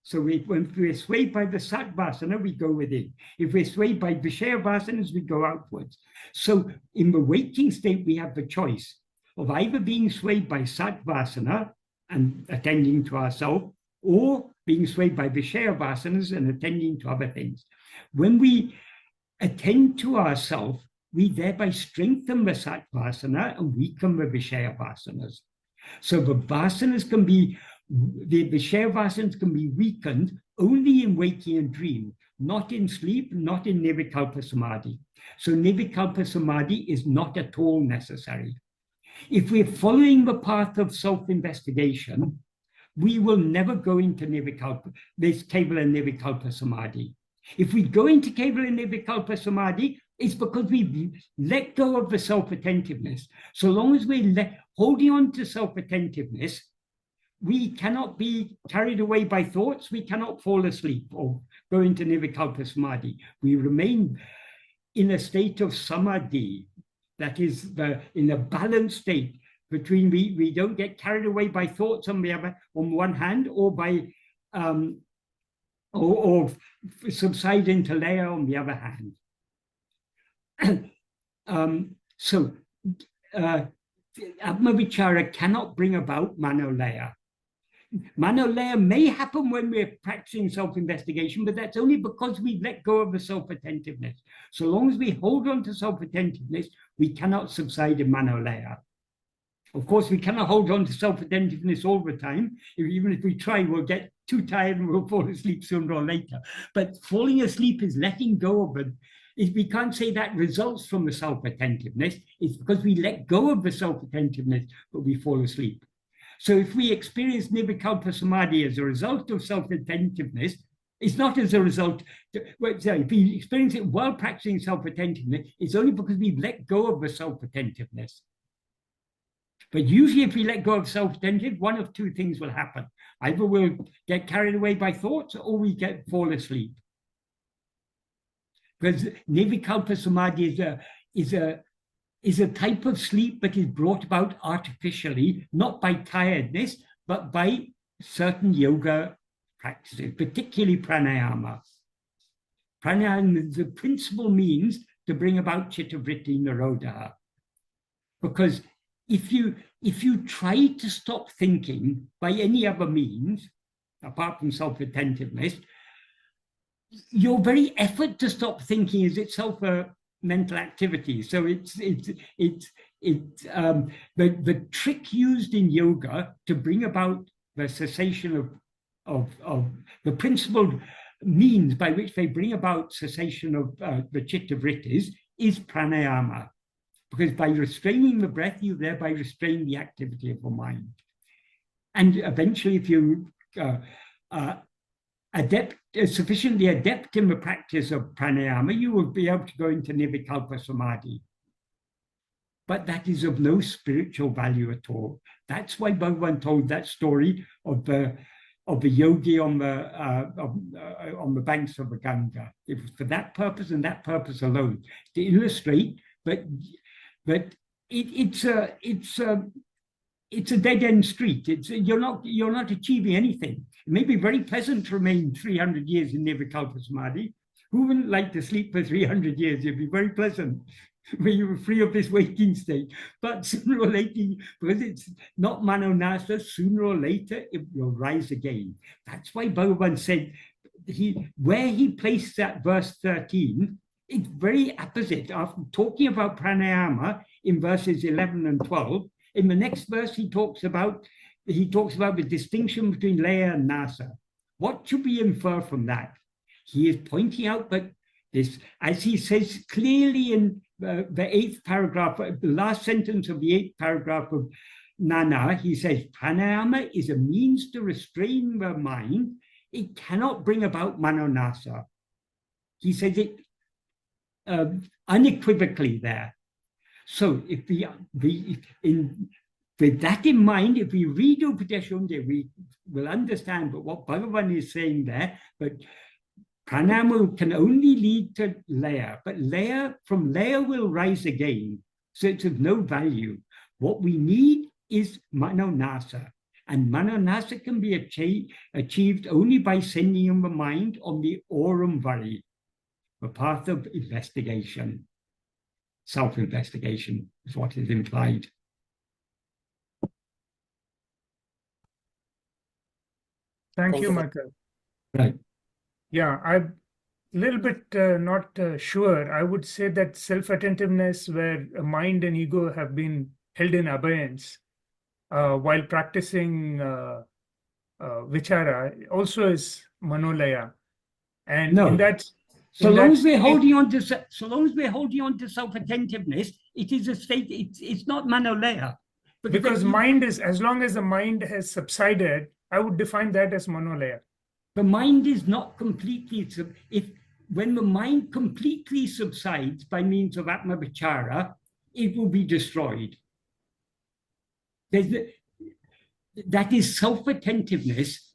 S2: So when we're swayed by the Sat Vasana, we go within. If we're swayed by Vishaya Vasanas, we go outwards. So in the waking state, we have the choice of either being swayed by Sat Vasana and attending to ourselves, or being swayed by Vishaya Vasanas and attending to other things. When we attend to ourselves, we thereby strengthen the Sat Vasana and weaken the Vishaya Vasanas. So the Vasanas can be, the Vishaya Vasanas can be weakened only in waking and dream, not in sleep, not in Nirvikalpa Samadhi. So Nirvikalpa Samadhi is not at all necessary. If we're following the path of self-investigation, we will never go into Nirvikalpa, this Kevala Nirvikalpa Samadhi. If we go into Kevala Nirvikalpa Samadhi, it's because we let go of the self-attentiveness. So long as we're holding on to self-attentiveness, we cannot be carried away by thoughts, we cannot fall asleep or go into Nirvikalpa Samadhi. We remain in a state of samadhi, that is in a balanced state between we don't get carried away by thoughts on one hand, or by or subside into laya on the other hand. Atma-vichara cannot bring about Manolaya. Manolaya may happen when we're practicing self-investigation, but that's only because we let go of the self-attentiveness. So long as we hold on to self-attentiveness, we cannot subside in Manolaya. Of course, we cannot hold on to self-attentiveness all the time. Even if we try, we'll get too tired and we'll fall asleep sooner or later. But falling asleep is letting go of it. We can't say that results from the self-attentiveness. It's because we let go of the self-attentiveness, but we fall asleep. So if we experience nirvikalpa samadhi as a result of self-attentiveness, it's not as a result. If we experience it while practicing self-attentiveness, it's only because we've let go of the self-attentiveness. But usually if we let go of self-attentive, one of two things will happen. Either we'll get carried away by thoughts or we fall asleep. Because nirvikalpa samadhi is a type of sleep that is brought about artificially, not by tiredness, but by certain yoga practices, particularly pranayama. Pranayama is the principal means to bring about chitta-vritti nirodha. Because if you try to stop thinking by any other means, apart from self-attentiveness, your very effort to stop thinking is itself a mental activity. So the trick used in yoga to bring about the cessation of the principal means by which they bring about cessation of the chitta-vrittis is pranayama. Because by restraining the breath, you thereby restrain the activity of the mind. And eventually, if you sufficiently adept in the practice of pranayama, you will be able to go into nirvikalpa samadhi. But that is of no spiritual value at all. That's why Bhagavan told that story of the yogi on the banks of the Ganga. It was for that purpose and that purpose alone, to illustrate that it's a dead-end street. You're not achieving anything. It may be very pleasant to remain 300 years in nirvikalpa samadhi. Who wouldn't like to sleep for 300 years? It'd be very pleasant when you were free of this waking state. But sooner or later, because it's not manonasa, sooner or later it will rise again. That's why Bhagavan said, where he placed that verse 13, it's very opposite. After talking about pranayama in verses 11 and 12, in the next verse he talks about the distinction between laya and nasa. What should we infer from that? He is pointing out that this, as he says clearly in the 8th paragraph, the last sentence of the 8th paragraph of Nana, he says, pranayama is a means to restrain the mind. It cannot bring about manonasa. He says it unequivocally there. So if with that in mind, if we read Upadeshunda, we will understand what Bhagavan is saying there, but pranayama can only lead to laya, but from laya will rise again. So it's of no value. What we need is manonasa, and manonasa can be achieved only by sending the mind on the aurum vari, the path of investigation. Self-investigation is what is implied.
S3: Thank you, Michael.
S2: Right.
S3: Yeah, I'm a little bit not sure. I would say that self-attentiveness, where mind and ego have been held in abeyance while practicing vichara, also is Manolaya. And in that,
S2: so long as we're holding on to self-attentiveness, it is a state. It's not Manolaya.
S3: Because mind is, as long as the mind has subsided, I would define that as Manolaya.
S2: The mind is not completely, when the mind completely subsides by means of Atma-vichara, it will be destroyed. That is self-attentiveness,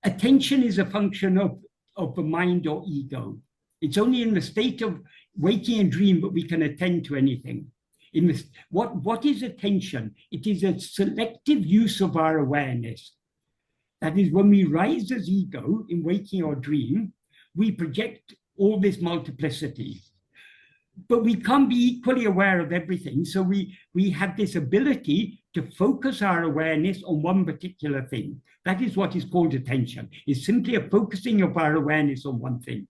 S2: attention is a function of the mind or ego. It's only in the state of waking and dream that we can attend to anything. What is attention? It is a selective use of our awareness. That is, when we rise as ego in waking or dream, we project all this multiplicity. But we can't be equally aware of everything. So we have this ability to focus our awareness on one particular thing. That is what is called attention. It's simply a focusing of our awareness on one thing.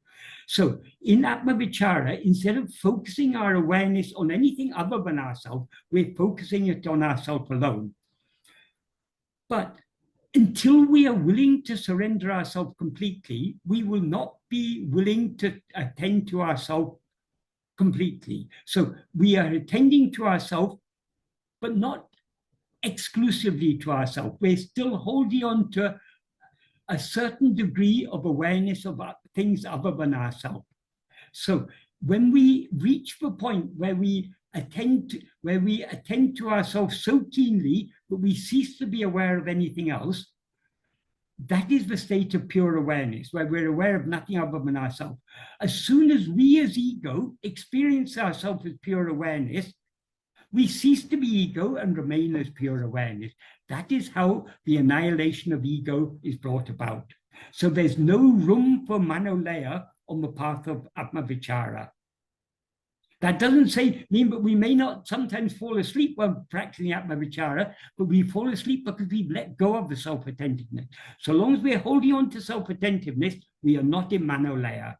S2: So in Atma-vichara, instead of focusing our awareness on anything other than ourselves, we're focusing it on ourselves alone. But until we are willing to surrender ourselves completely, we will not be willing to attend to ourselves completely. So we are attending to ourselves, but not exclusively to ourselves. We're still holding on to a certain degree of awareness of things other than ourselves. So when we reach the point where we attend to ourselves so keenly that we cease to be aware of anything else, that is the state of pure awareness, where we're aware of nothing other than ourselves. As soon as we as ego experience ourselves as pure awareness, we cease to be ego and remain as pure awareness. That is how the annihilation of ego is brought about. So there's no room for Manolaya on the path of Atma-vichara. That doesn't mean that we may not sometimes fall asleep while practicing Atma-vichara, but we fall asleep because we've let go of the self-attentiveness. So long as we're holding on to self-attentiveness, we are not in Manolaya.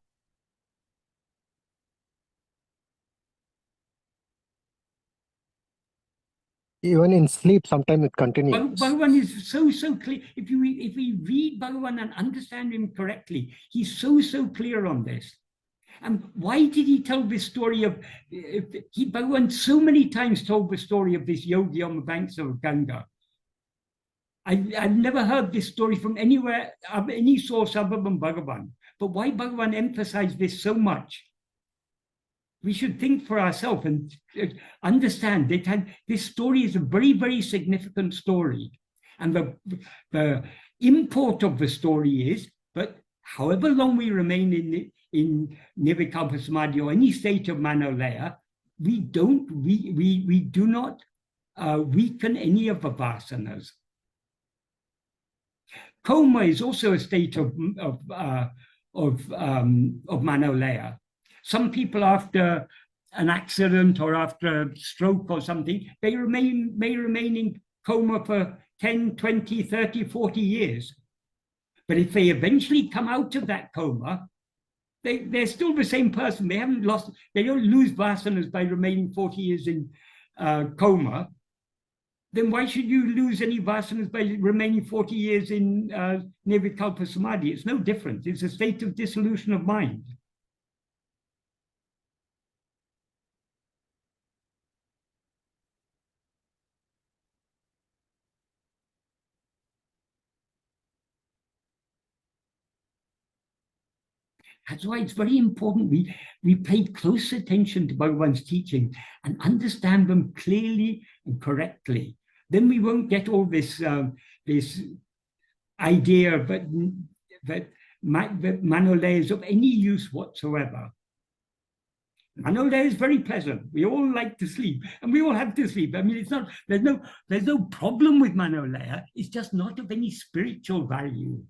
S4: Even in sleep, sometimes it continues.
S2: Bhagavan is so clear. If we read Bhagavan and understand him correctly, he's so clear on this. And why did he tell this story of, Bhagavan so many times told the story of this yogi on the banks of Ganga. I've never heard this story from anywhere, any source other than Bhagavan. But why Bhagavan emphasized this so much? We should think for ourselves and understand that this story is a very significant story. And the import of the story is that however long we remain in Nirvikalpa Samadhi or any state of Manolaya, we do not weaken any of the vasanas. Coma is also a state of Manolaya. Some people after an accident or after a stroke or something, they may remain in coma for 10, 20, 30, 40 years. But if they eventually come out of that coma, they're still the same person. They don't lose vasanas by remaining 40 years in coma. Then why should you lose any vasanas by remaining 40 years in Nirvikalpa Samadhi? It's no different. It's a state of dissolution of mind. That's why it's very important we pay close attention to Bhagavan's teaching and understand them clearly and correctly. Then we won't get all this this idea that Manolaya is of any use whatsoever. Manolaya is very pleasant. We all like to sleep, and we all have to sleep. I mean, it's not. There's no problem with Manolaya. It's just not of any spiritual value.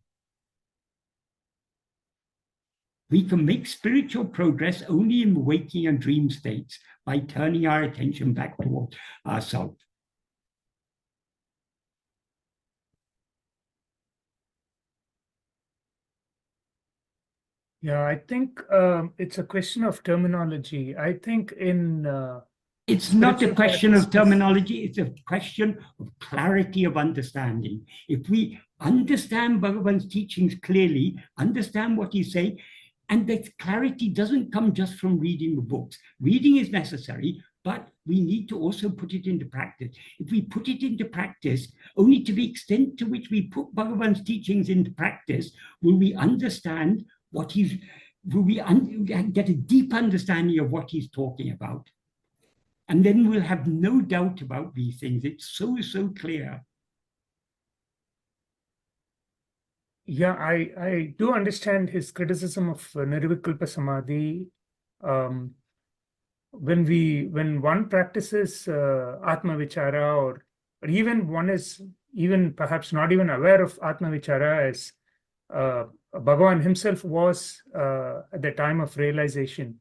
S2: We can make spiritual progress only in the waking and dream states by turning our attention back toward ourselves.
S3: Yeah, I think it's a question of terminology. I think
S2: it's not a question of terminology, it's a question of clarity of understanding. If we understand Bhagavan's teachings clearly, understand what he's saying, and that clarity doesn't come just from reading the books. Reading is necessary, but we need to also put it into practice. If we put it into practice, only to the extent to which we put Bhagavan's teachings into practice, will we understand will we get a deep understanding of what he's talking about. And then we'll have no doubt about these things. It's so clear.
S3: Yeah, I do understand his criticism of Nirvikalpa Samadhi. When one practices Atma-vichara, or even one is even perhaps not even aware of Atma-vichara, as Bhagavan himself was at the time of realization,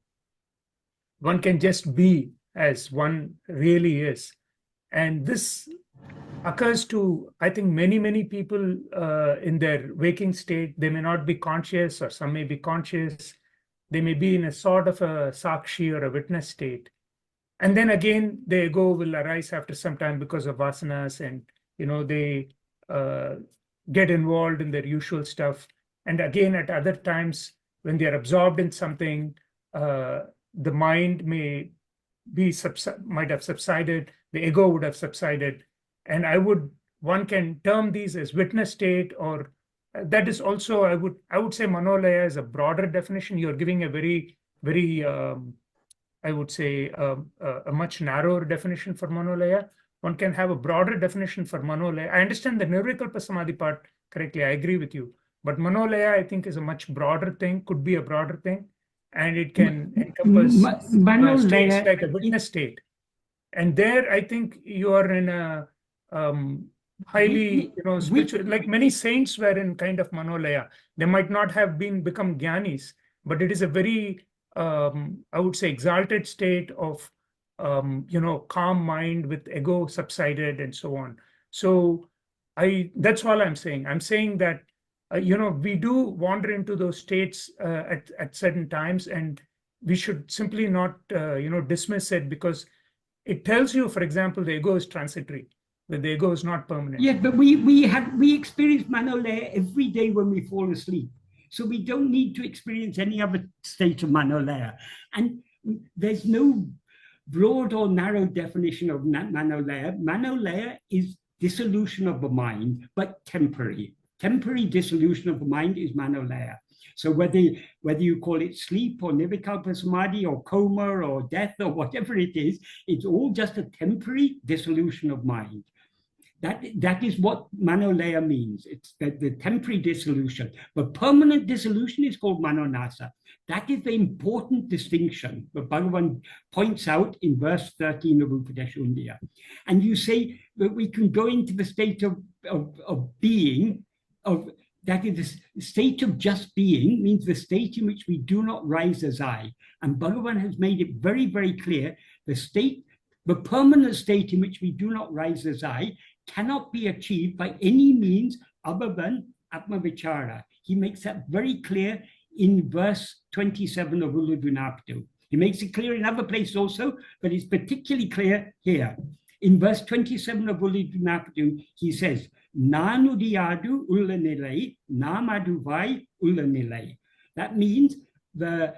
S3: one can just be as one really is. And this occurs to, I think, many people in their waking state. They may not be conscious, or some may be conscious, they may be in a sort of a sakshi or a witness state. And then again, the ego will arise after some time because of vasanas, and they get involved in their usual stuff. And again, at other times, when they are absorbed in something, the mind might have subsided, the ego would have subsided. And one can term these as witness state, or that is also, I would say Manolaya is a broader definition. You're giving a very, very, I would say, a much narrower definition for Manolaya. One can have a broader definition for Manolaya. I understand the Nirvikalpa Samadhi part correctly. I agree with you. But Manolaya, I think, is a much broader thing, could be a broader thing. And it can encompass states like a witness state. And there, I think you are in a highly, spiritual, like many saints were in kind of Manolaya. They might not have become Gyanis, but it is a very, I would say, exalted state of, calm mind with ego subsided and so on. So that's all I'm saying. I'm saying that, we do wander into those states at certain times, and we should simply not, dismiss it, because it tells you, for example, the ego is transitory, that the ego is not permanent.
S2: Yeah, but we experience Manolaya every day when we fall asleep. So we don't need to experience any other state of Manolaya. And there's no broad or narrow definition of Manolaya. Manolaya is dissolution of the mind, but temporary. Temporary dissolution of the mind is Manolaya. So whether you call it sleep or Nirvikalpa Samadhi or coma or death or whatever it is, it's all just a temporary dissolution of mind. That is what Manolaya means. It's the temporary dissolution. But permanent dissolution is called Manonasa. That is the important distinction that Bhagavan points out in verse 13 of Upadesha. And you say that we can go into the state of being, that is the state of just being, means the state in which we do not rise as I. And Bhagavan has made it very, very clear, the permanent state in which we do not rise as I cannot be achieved by any means other than Atma-vichara. He makes that very clear in verse 27 of Uludunapadu. He makes it clear in other places also, but it's particularly clear here. In verse 27 of Uludunapadu, he says, Nanudiyadu ullanilai, namaduvai ullanilai. That means the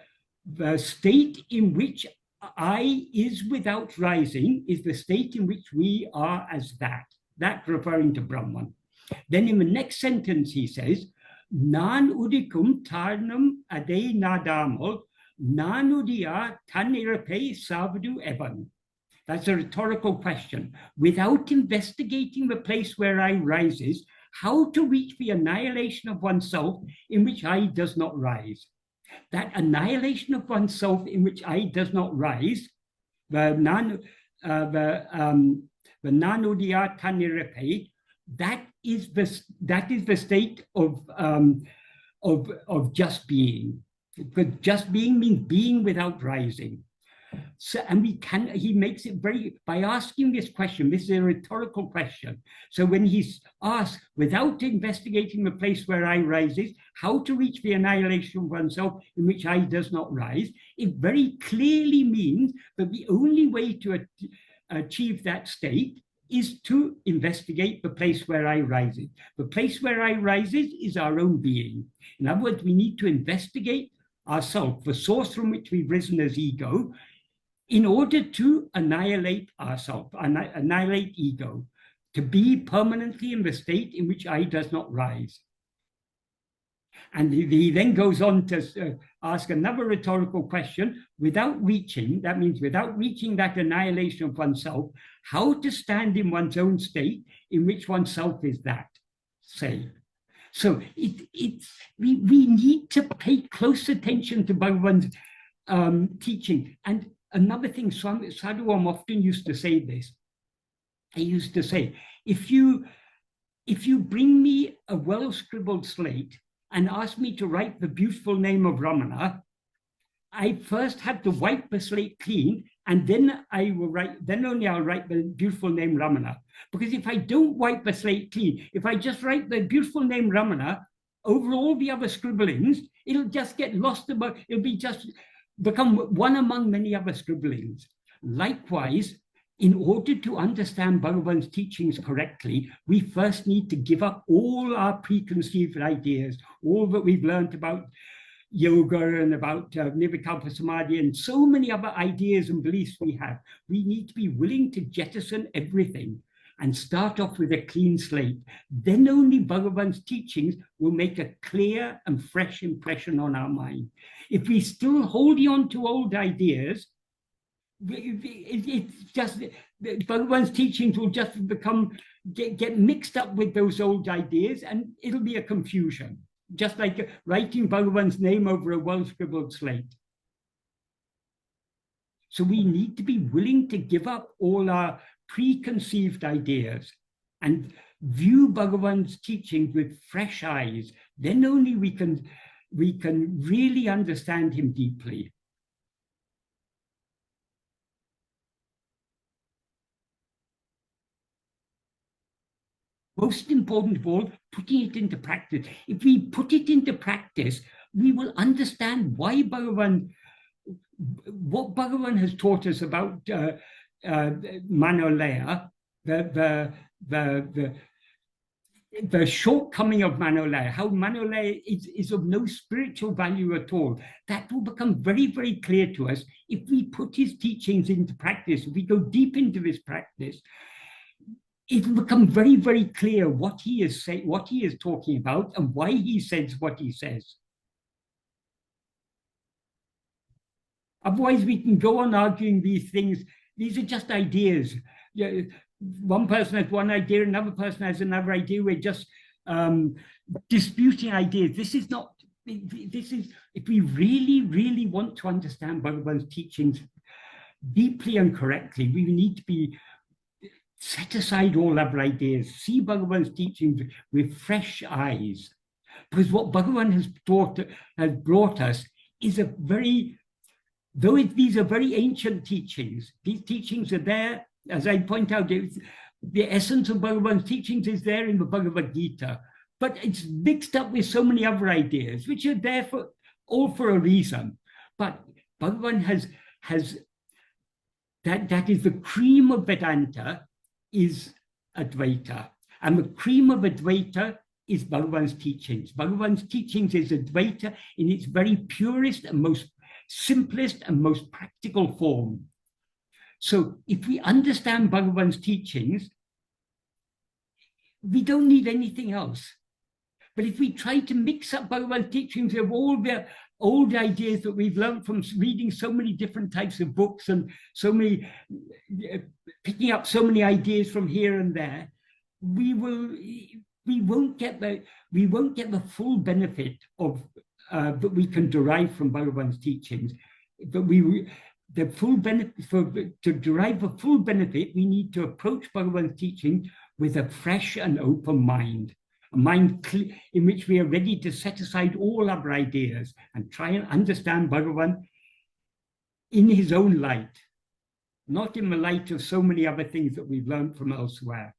S2: state in which I is without rising is the state in which we are as that referring to Brahman. Then in the next sentence he says, Nan udikum tarnam ade nadamol, nanudiya tanirape savadu evan. That's a rhetorical question. Without investigating the place where I rises, how to reach the annihilation of oneself in which I does not rise? That annihilation of oneself in which I does not rise, the nanudya tanirape, that is the state of just being. Because just being means being without rising. So, and he makes it by asking this question. This is a rhetorical question. So when he's asked, without investigating the place where I rises, how to reach the annihilation of oneself in which I does not rise, it very clearly means that the only way to achieve that state is to investigate the place where I rises. The place where I rises is our own being. In other words, we need to investigate ourselves, the source from which we've risen as ego, in order to annihilate ourselves, annihilate ego, to be permanently in the state in which I does not rise. And he then goes on to ask another rhetorical question, without reaching, that means without reaching that annihilation of oneself, how to stand in one's own state in which oneself is that, say. So we need to pay close attention to Bhagavan's teaching. And another thing, Sadhu Om often used to say this. He used to say, if you bring me a well-scribbled slate and ask me to write the beautiful name of Ramana, I first have to wipe the slate clean, and then only I'll write the beautiful name Ramana. Because if I don't wipe the slate clean, if I just write the beautiful name Ramana, over all the other scribblings, It'll just get lost among, it'll be just become one among many other scribblings. Likewise, in order to understand Bhagavan's teachings correctly, we first need to give up all our preconceived ideas, all that we've learned about yoga and about Nirvikalpa Samadhi and so many other ideas and beliefs we have. We need to be willing to jettison everything and start off with a clean slate. Then only Bhagavan's teachings will make a clear and fresh impression on our mind. If we still holding on to old ideas, it's just Bhagavan's teachings will just get mixed up with those old ideas, and it'll be a confusion, just like writing Bhagavan's name over a well-scribbled slate. So we need to be willing to give up all our preconceived ideas and view Bhagavan's teachings with fresh eyes. Then only we can really understand him deeply. Most important of all, putting it into practice. If we put it into practice, we will understand why what Bhagavan has taught us about Manolaya, the shortcoming of Manolaya, how Manolaya is of no spiritual value at all. That will become very, very clear to us if we put his teachings into practice, if we go deep into this practice. It will become very, very clear what he is saying, what he is talking about, and why he says what he says. Otherwise, we can go on arguing these things. These are just ideas. One person has one idea, another person has another idea. We're just disputing ideas. This is not, this is, if we really, really want to understand Bhagavan's teachings deeply and correctly, we need to be set aside all other ideas, see Bhagavan's teachings with fresh eyes. Because what Bhagavan has brought us is a very, though these are very ancient teachings, these teachings are there, as I point out, the essence of Bhagavan's teachings is there in the Bhagavad Gita, but it's mixed up with so many other ideas, which are there all for a reason. But Bhagavan has that is the cream of Vedanta, is Advaita. And the cream of Advaita is Bhagavan's teachings. Bhagavan's teachings is Advaita in its very purest and most simplest and most practical form. So if we understand Bhagavan's teachings, we don't need anything else. But if we try to mix up Bhagavan's teachings with all the old ideas that we've learned from reading so many different types of books and so many, picking up so many ideas from here and there, we won't get the full benefit of that we can derive from Bhagavan's teachings. But to derive the full benefit, we need to approach Bhagavan's teaching with a fresh and open mind. A mind in which we are ready to set aside all other ideas and try and understand Bhagavan in his own light, not in the light of so many other things that we've learned from elsewhere.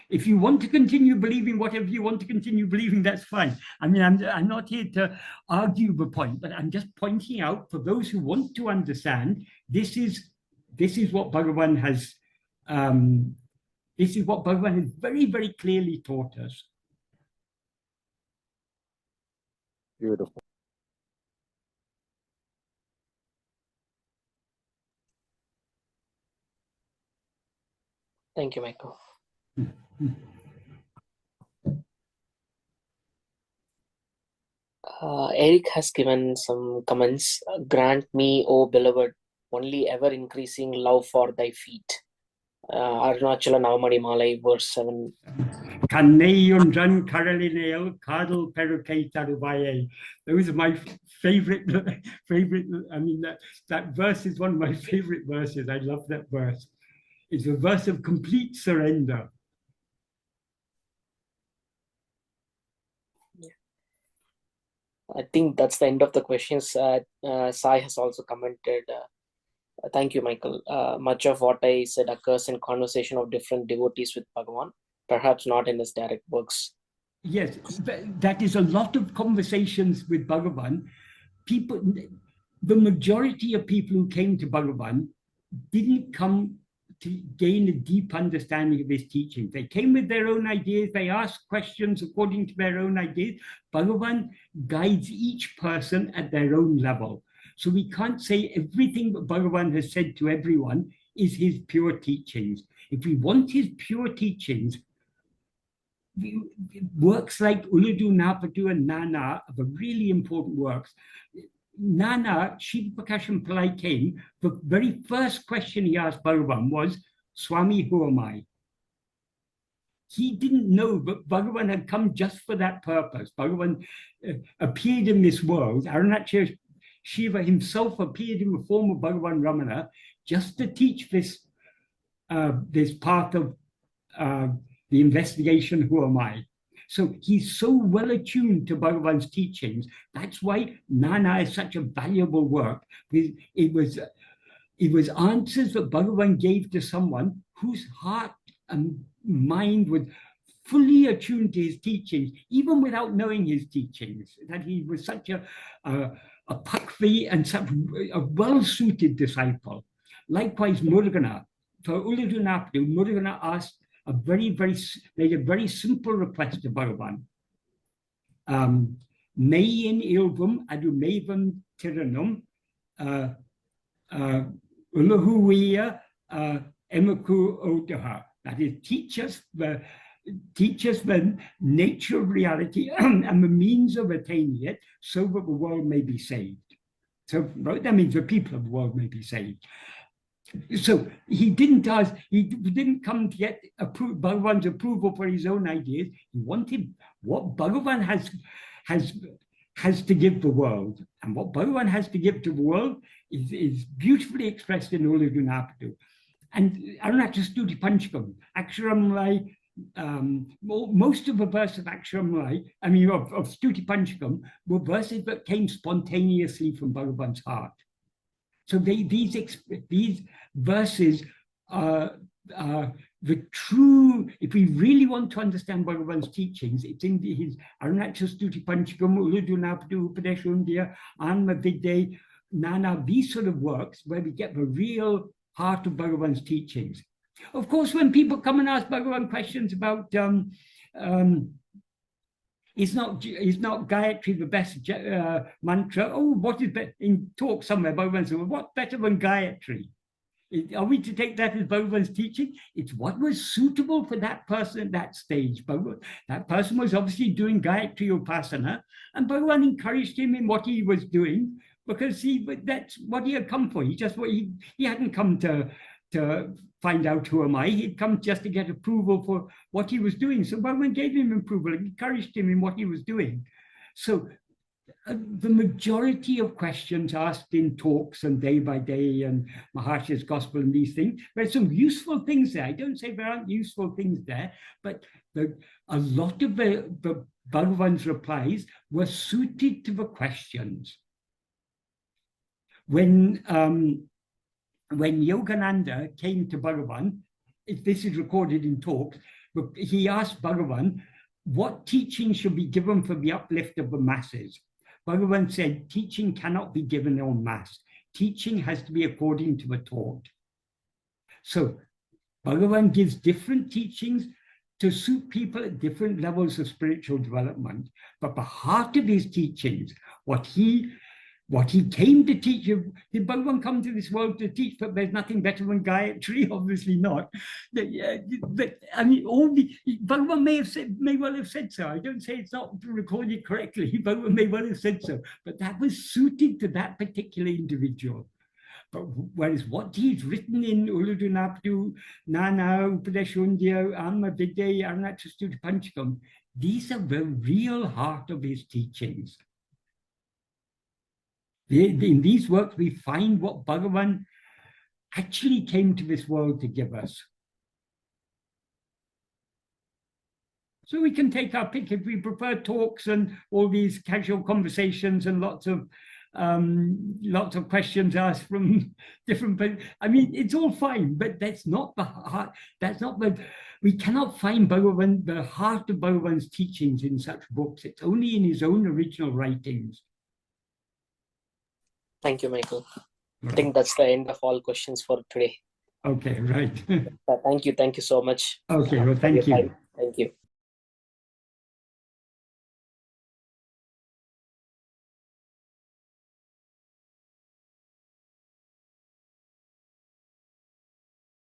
S2: If you want to continue believing whatever you want to continue believing, that's fine. I mean, I'm not here to argue the point, but I'm just pointing out for those who want to understand, this is what Bhagavan has this is what Bhagavan has very, very clearly taught us.
S4: Beautiful.
S1: Thank you, Michael. Eric has given some comments. Grant me, O beloved, only ever increasing love for thy feet. Arunachala Navamani Malai, verse 7.
S2: Kannayunjan Karalineo Kadal Perukai Tarubaye. Those are my favorite. I mean, that verse is one of my favorite verses. I love that verse. It's a verse of complete surrender.
S1: I think that's the end of the questions. Sai has also commented. Thank you, Michael. Much of what I said occurs in conversation of different devotees with Bhagavan, perhaps not in his direct works.
S2: Yes, that is a lot of conversations with Bhagavan. People, the majority of people who came to Bhagavan didn't come to gain a deep understanding of his teaching. They came with their own ideas. They asked questions according to their own ideas. Bhagavan guides each person at their own level. So we can't say everything that Bhagavan has said to everyone is his pure teachings. If we want his pure teachings, works like Uladu, Napatu, and Nana are really important works. Nana, Shiva Prakasham Pillai came, the very first question he asked Bhagavan was, Swami, who am I? He didn't know, but Bhagavan had come just for that purpose. Bhagavan appeared in this world. Arunachal Shiva himself appeared in the form of Bhagavan Ramana just to teach this, this path of the investigation, who am I? So he's so well attuned to Bhagavan's teachings. That's why Nana is such a valuable work. It was answers that Bhagavan gave to someone whose heart and mind was fully attuned to his teachings, even without knowing his teachings, that he was such a pakvi and such a well-suited disciple. Likewise, Murugana, for Uludunapadu, Murugana asked made a very simple request to Bhagavan. Mayin ilvum adu mavam tiranum ulahuia emaku odaha. That is, teach us the nature of reality and the means of attaining it, so that the world may be saved. So that means the people of the world may be saved. So he didn't come to get Bhagavan's approval for his own ideas. He wanted what Bhagavan has to give the world. And what Bhagavan has to give to the world is beautifully expressed in Uludunapadu. And Arunachal Stuti Panchakam, Aksharamlai, most of the verses of Aksharamlai, of Stuti Panchakam, were verses that came spontaneously from Bhagavan's heart. So these verses are the true, if we really want to understand Bhagavan's teachings, it's in his Arunachal Stuti Panchakam, Uludunapadu, Upadeshundya, Atma-vichara, Nana, these sort of works where we get the real heart of Bhagavan's teachings. Of course, when people come and ask Bhagavan questions about is not Gayatri the best mantra? Oh, what is better? In talk somewhere, Bhagavan said, well, what's better than Gayatri? Are we to take that as Bhagavan's teaching? It's what was suitable for that person at that stage. That person was obviously doing Gayatri Upasana, and Bhagavan encouraged him in what he was doing, because that's what he had come for. He hadn't come to find out who am I. He'd come just to get approval for what he was doing. So Bhagavan gave him approval and encouraged him in what he was doing. So the majority of questions asked in talks and day by day and Maharshi's Gospel and these things, there's some useful things there. I don't say there aren't useful things there, but a lot of the Bhagavan's replies were suited to the questions. When Yogananda came to Bhagavan, this is recorded in talks, but he asked Bhagavan, what teaching should be given for the uplift of the masses? Bhagavan said, teaching cannot be given en masse. Teaching has to be according to the taught. So Bhagavan gives different teachings to suit people at different levels of spiritual development. But the heart of his teachings, what he came to teach, did Bhagavan come to this world to teach that there's nothing better than Gayatri? Obviously not. But Bhagavan may well have said so. I don't say it's not recorded correctly. Bhagavan may well have said so. But that was suited to that particular individual. But whereas what he's written in Uludunapadu, Nana, Upadeshundya, Atma-vichara, Arunachal Stuti Panchakam, these are the real heart of his teachings. In these works, we find what Bhagavan actually came to this world to give us. So we can take our pick if we prefer talks and all these casual conversations and lots of questions asked from different people. I mean, it's all fine, but that's not the heart. That's not the We cannot find Bhagavan, the heart of Bhagavan's teachings in such books. It's only in his own original writings.
S1: Thank you, Michael. I think that's the end of all questions for today.
S2: Okay, right.
S1: Thank you so much.
S2: Okay, well, thank you.
S1: Thank you.